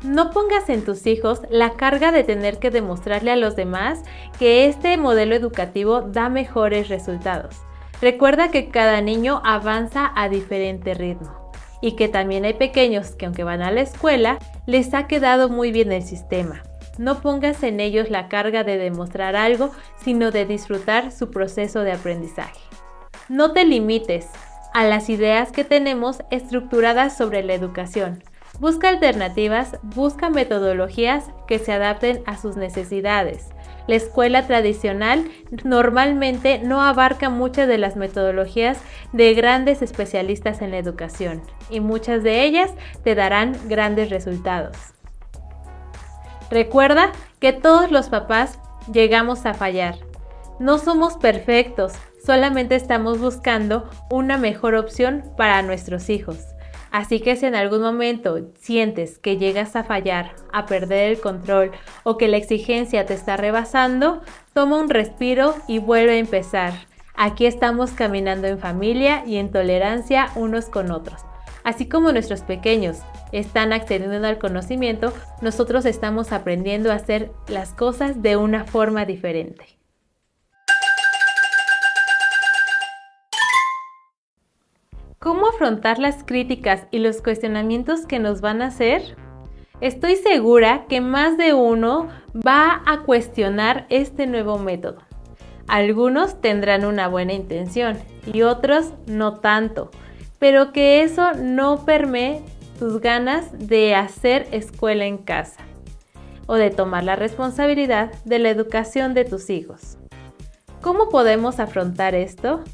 Speaker 1: No pongas en tus hijos la carga de tener que demostrarle a los demás que este modelo educativo da mejores resultados. Recuerda que cada niño avanza a diferente ritmo y que también hay pequeños que aunque van a la escuela, les ha quedado muy bien el sistema. No pongas en ellos la carga de demostrar algo, sino de disfrutar su proceso de aprendizaje. No te limites a las ideas que tenemos estructuradas sobre la educación. Busca alternativas, busca metodologías que se adapten a sus necesidades. La escuela tradicional normalmente no abarca muchas de las metodologías de grandes especialistas en la educación y muchas de ellas te darán grandes resultados. Recuerda que todos los papás llegamos a fallar. No somos perfectos, solamente estamos buscando una mejor opción para nuestros hijos. Así que si en algún momento sientes que llegas a fallar, a perder el control o que la exigencia te está rebasando, toma un respiro y vuelve a empezar. Aquí estamos caminando en familia y en tolerancia unos con otros. Así como nuestros pequeños están accediendo al conocimiento, nosotros estamos aprendiendo a hacer las cosas de una forma diferente. ¿Cómo afrontar las críticas y los cuestionamientos que nos van a hacer? Estoy segura que más de uno va a cuestionar este nuevo método. Algunos tendrán una buena intención y otros no tanto, pero que eso no permee tus ganas de hacer escuela en casa o de tomar la responsabilidad de la educación de tus hijos. ¿Cómo podemos afrontar esto?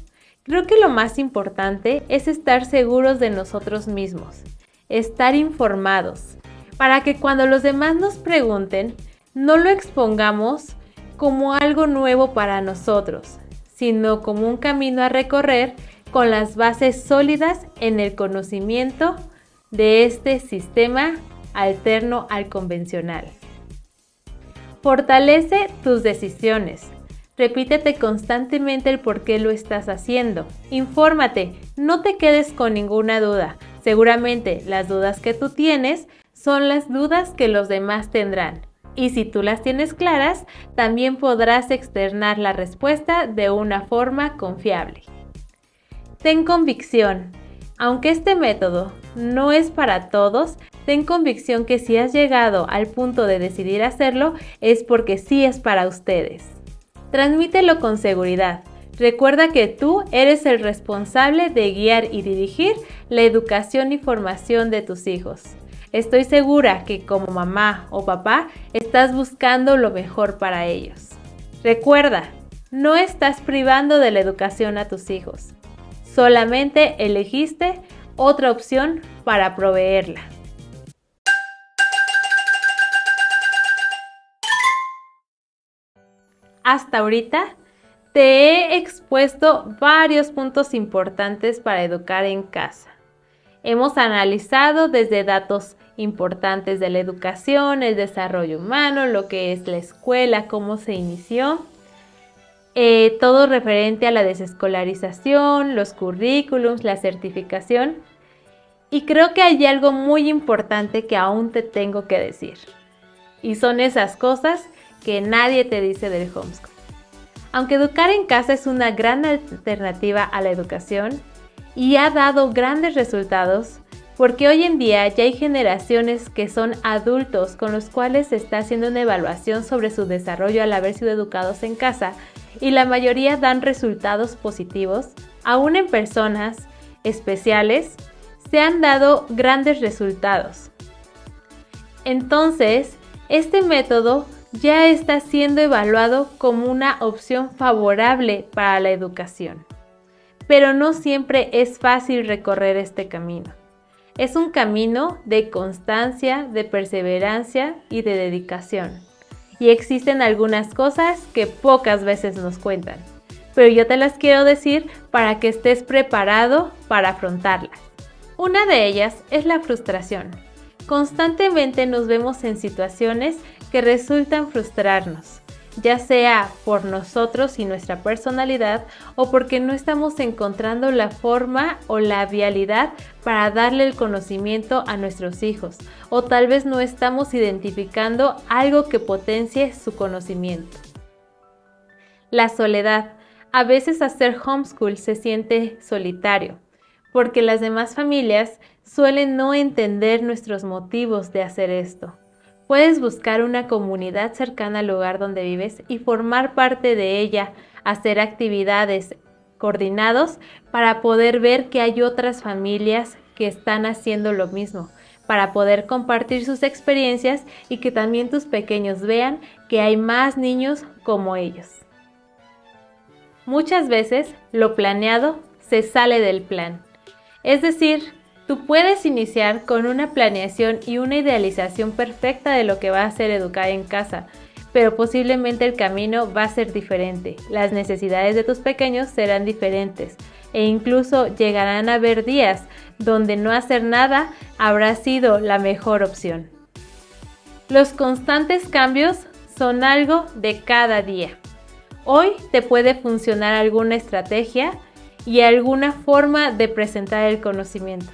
Speaker 1: Creo que lo más importante es estar seguros de nosotros mismos, estar informados, para que cuando los demás nos pregunten, no lo expongamos como algo nuevo para nosotros, sino como un camino a recorrer con las bases sólidas en el conocimiento de este sistema alterno al convencional. Fortalece tus decisiones. Repítete constantemente el por qué lo estás haciendo. Infórmate, no te quedes con ninguna duda. Seguramente las dudas que tú tienes son las dudas que los demás tendrán. Y si tú las tienes claras, también podrás externar la respuesta de una forma confiable. Ten convicción. Aunque este método no es para todos, ten convicción que si has llegado al punto de decidir hacerlo, es porque sí es para ustedes. Transmítelo con seguridad. Recuerda que tú eres el responsable de guiar y dirigir la educación y formación de tus hijos. Estoy segura que como mamá o papá estás buscando lo mejor para ellos. Recuerda, no estás privando de la educación a tus hijos. Solamente elegiste otra opción para proveerla. Hasta ahorita te he expuesto varios puntos importantes para educar en casa. Hemos analizado desde datos importantes de la educación, el desarrollo humano, lo que es la escuela, cómo se inició, todo referente a la desescolarización, los currículums, la certificación. Y creo que hay algo muy importante que aún te tengo que decir. Y son esas cosas que nadie te dice del homeschool. Aunque educar en casa es una gran alternativa a la educación y ha dado grandes resultados, porque hoy en día ya hay generaciones que son adultos con los cuales se está haciendo una evaluación sobre su desarrollo al haber sido educados en casa y la mayoría dan resultados positivos. Aún en personas especiales se han dado grandes resultados. Entonces, este método ya está siendo evaluado como una opción favorable para la educación. Pero no siempre es fácil recorrer este camino. Es un camino de constancia, de perseverancia y de dedicación. Y existen algunas cosas que pocas veces nos cuentan, pero yo te las quiero decir para que estés preparado para afrontarlas. Una de ellas es la frustración. Constantemente nos vemos en situaciones que resultan frustrarnos, ya sea por nosotros y nuestra personalidad o porque no estamos encontrando la forma o la vialidad para darle el conocimiento a nuestros hijos, o tal vez no estamos identificando algo que potencie su conocimiento. La soledad. A veces hacer homeschool se siente solitario, porque las demás familias suelen no entender nuestros motivos de hacer esto. Puedes buscar una comunidad cercana al lugar donde vives y formar parte de ella, hacer actividades coordinados para poder ver que hay otras familias que están haciendo lo mismo, para poder compartir sus experiencias y que también tus pequeños vean que hay más niños como ellos. Muchas veces lo planeado se sale del plan. Es decir, tú puedes iniciar con una planeación y una idealización perfecta de lo que va a ser educar en casa, pero posiblemente el camino va a ser diferente, las necesidades de tus pequeños serán diferentes e incluso llegarán a haber días donde no hacer nada habrá sido la mejor opción. Los constantes cambios son algo de cada día. Hoy te puede funcionar alguna estrategia y alguna forma de presentar el conocimiento,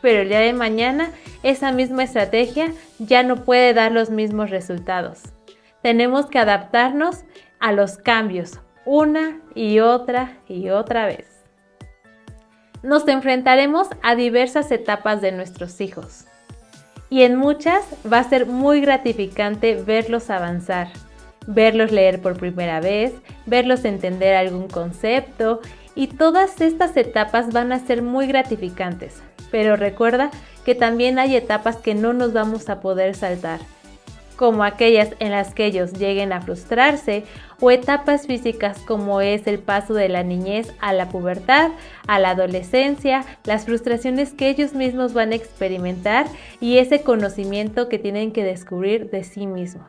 Speaker 1: pero el día de mañana esa misma estrategia ya no puede dar los mismos resultados. Tenemos que adaptarnos a los cambios una y otra vez. Nos enfrentaremos a diversas etapas de nuestros hijos y en muchas va a ser muy gratificante verlos avanzar, verlos leer por primera vez, verlos entender algún concepto y todas estas etapas van a ser muy gratificantes. Pero recuerda que también hay etapas que no nos vamos a poder saltar, como aquellas en las que ellos lleguen a frustrarse o etapas físicas como es el paso de la niñez a la pubertad, a la adolescencia, las frustraciones que ellos mismos van a experimentar y ese conocimiento que tienen que descubrir de sí mismos.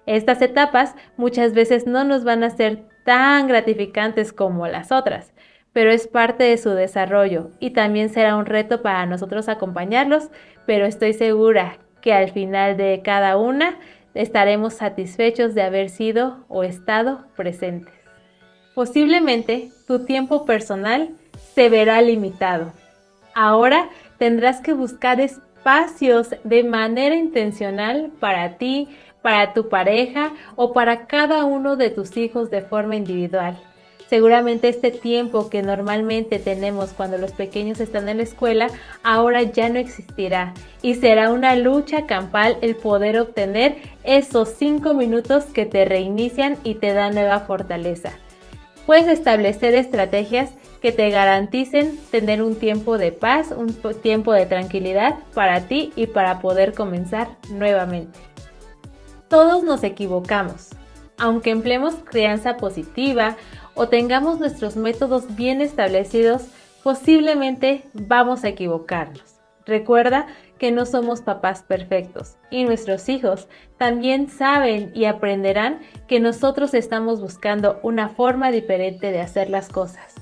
Speaker 1: Estas etapas muchas veces no nos van a ser tan gratificantes como las otras, pero es parte de su desarrollo y también será un reto para nosotros acompañarlos, pero estoy segura que al final de cada una estaremos satisfechos de haber sido o estado presentes. Posiblemente tu tiempo personal se verá limitado. Ahora tendrás que buscar espacios de manera intencional para ti, para tu pareja o para cada uno de tus hijos de forma individual. Seguramente este tiempo que normalmente tenemos cuando los pequeños están en la escuela, ahora ya no existirá y será una lucha campal el poder obtener esos 5 minutos que te reinician y te dan nueva fortaleza. Puedes establecer estrategias que te garanticen tener un tiempo de paz, un tiempo de tranquilidad para ti y para poder comenzar nuevamente. Todos nos equivocamos. Aunque empleemos crianza positiva o tengamos nuestros métodos bien establecidos, posiblemente vamos a equivocarnos. Recuerda que no somos papás perfectos y nuestros hijos también saben y aprenderán que nosotros estamos buscando una forma diferente de hacer las cosas.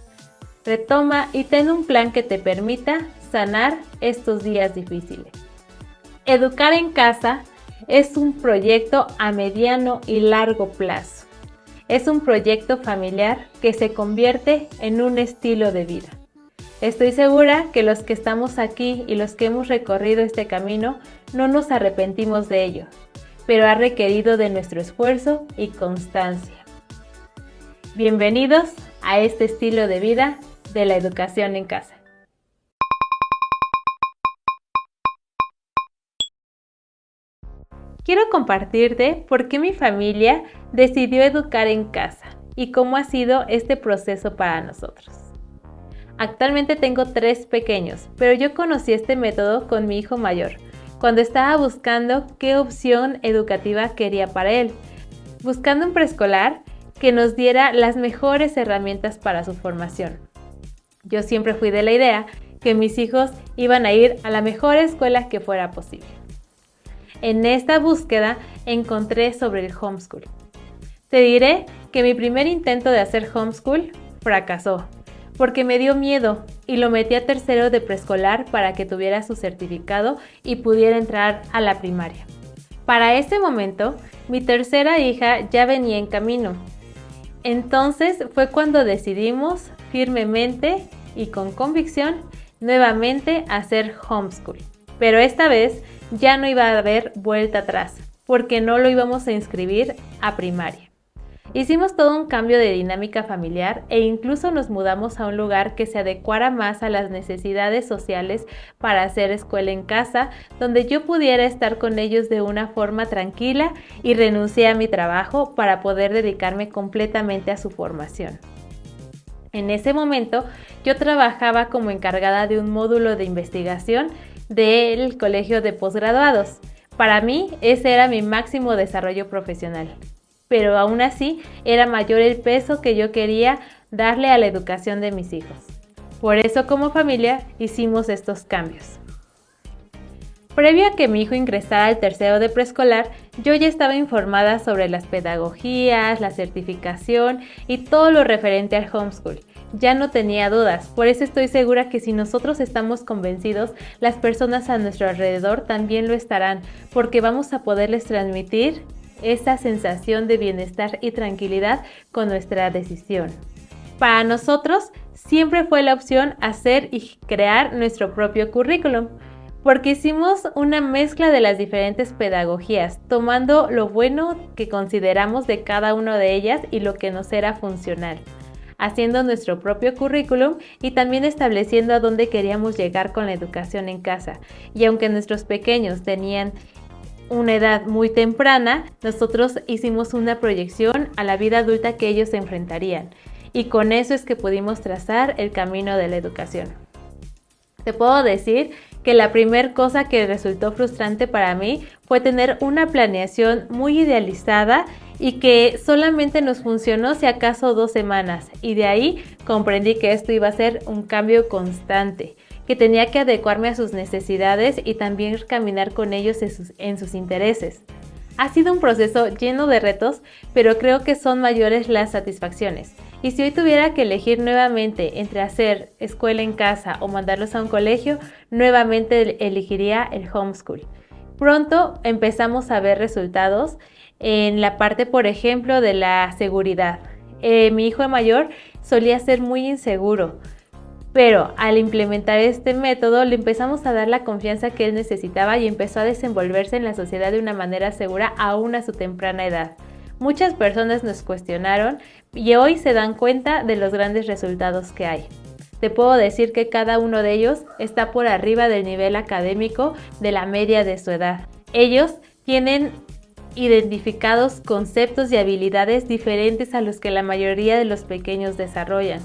Speaker 1: Retoma y ten un plan que te permita sanar estos días difíciles. Educar en casa es un proyecto a mediano y largo plazo. Es un proyecto familiar que se convierte en un estilo de vida. Estoy segura que los que estamos aquí y los que hemos recorrido este camino no nos arrepentimos de ello, pero ha requerido de nuestro esfuerzo y constancia. Bienvenidos a este estilo de vida de la educación en casa. Quiero compartirte por qué mi familia decidió educar en casa y cómo ha sido este proceso para nosotros. Actualmente tengo 3 pequeños, pero yo conocí este método con mi hijo mayor, cuando estaba buscando qué opción educativa quería para él, buscando un preescolar que nos diera las mejores herramientas para su formación. Yo siempre fui de la idea que mis hijos iban a ir a la mejor escuela que fuera posible. En esta búsqueda encontré sobre el homeschool. Te diré que mi primer intento de hacer homeschool fracasó, porque me dio miedo y lo metí a tercero de preescolar para que tuviera su certificado y pudiera entrar a la primaria. Para ese momento, mi tercera hija ya venía en camino. Entonces fue cuando decidimos firmemente y con convicción nuevamente hacer homeschool. Pero esta vez ya no iba a haber vuelta atrás, porque no lo íbamos a inscribir a primaria. Hicimos todo un cambio de dinámica familiar e incluso nos mudamos a un lugar que se adecuara más a las necesidades sociales para hacer escuela en casa, donde yo pudiera estar con ellos de una forma tranquila y renuncié a mi trabajo para poder dedicarme completamente a su formación. En ese momento, yo trabajaba como encargada de un módulo de investigación del colegio de posgraduados. Para mí, ese era mi máximo desarrollo profesional. Pero aún así, era mayor el peso que yo quería darle a la educación de mis hijos. Por eso, como familia, hicimos estos cambios. Previo a que mi hijo ingresara al tercero de preescolar, yo ya estaba informada sobre las pedagogías, la certificación y todo lo referente al homeschool. Ya no tenía dudas, por eso estoy segura que si nosotros estamos convencidos, las personas a nuestro alrededor también lo estarán, porque vamos a poderles transmitir esa sensación de bienestar y tranquilidad con nuestra decisión. Para nosotros siempre fue la opción hacer y crear nuestro propio currículum, porque hicimos una mezcla de las diferentes pedagogías, tomando lo bueno que consideramos de cada una de ellas y lo que nos era funcional, haciendo nuestro propio currículum y también estableciendo a dónde queríamos llegar con la educación en casa. Y aunque nuestros pequeños tenían una edad muy temprana, nosotros hicimos una proyección a la vida adulta que ellos se enfrentarían. Y con eso es que pudimos trazar el camino de la educación. Te puedo decir que la primera cosa que resultó frustrante para mí fue tener una planeación muy idealizada y que solamente nos funcionó si acaso 2 semanas, y de ahí comprendí que esto iba a ser un cambio constante, que tenía que adecuarme a sus necesidades y también caminar con ellos en sus intereses. Ha sido un proceso lleno de retos, pero creo que son mayores las satisfacciones. Y si hoy tuviera que elegir nuevamente entre hacer escuela en casa o mandarlos a un colegio, nuevamente elegiría el homeschool. Pronto empezamos a ver resultados en la parte, por ejemplo, de la seguridad. Mi hijo mayor solía ser muy inseguro, Pero al implementar este método le empezamos a dar la confianza que él necesitaba y empezó a desenvolverse en la sociedad de una manera segura aún a su temprana edad. Muchas personas nos cuestionaron y hoy se dan cuenta de los grandes resultados que hay. Te puedo decir que cada uno de ellos está por arriba del nivel académico de la media de su edad. Ellos tienen identificados conceptos y habilidades diferentes a los que la mayoría de los pequeños desarrollan.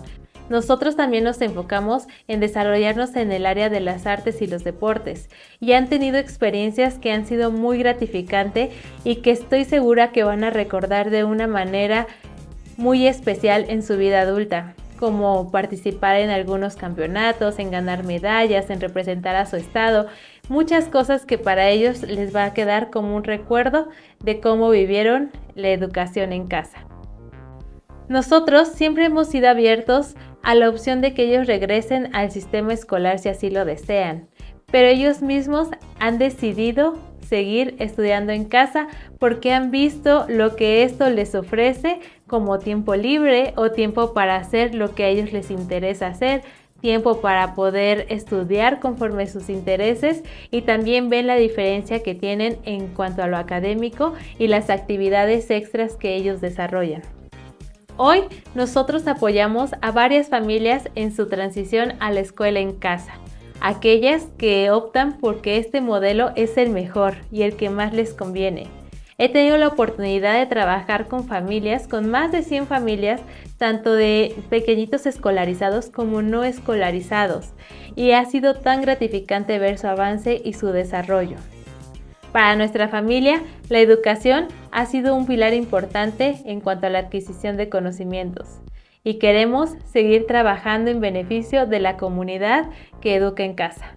Speaker 1: Nosotros también nos enfocamos en desarrollarnos en el área de las artes y los deportes y han tenido experiencias que han sido muy gratificantes y que estoy segura que van a recordar de una manera muy especial en su vida adulta, como participar en algunos campeonatos, en ganar medallas, en representar a su estado, muchas cosas que para ellos les va a quedar como un recuerdo de cómo vivieron la educación en casa. Nosotros siempre hemos sido abiertos a la opción de que ellos regresen al sistema escolar si así lo desean, pero ellos mismos han decidido seguir estudiando en casa porque han visto lo que esto les ofrece como tiempo libre o tiempo para hacer lo que a ellos les interesa hacer, tiempo para poder estudiar conforme sus intereses y también ven la diferencia que tienen en cuanto a lo académico y las actividades extras que ellos desarrollan. Hoy nosotros apoyamos a varias familias en su transición a la escuela en casa, aquellas que optan porque este modelo es el mejor y el que más les conviene. He tenido la oportunidad de trabajar con familias, con más de 100 familias, tanto de pequeñitos escolarizados como no escolarizados, y ha sido tan gratificante ver su avance y su desarrollo. Para nuestra familia, la educación ha sido un pilar importante en cuanto a la adquisición de conocimientos y queremos seguir trabajando en beneficio de la comunidad que educa en casa.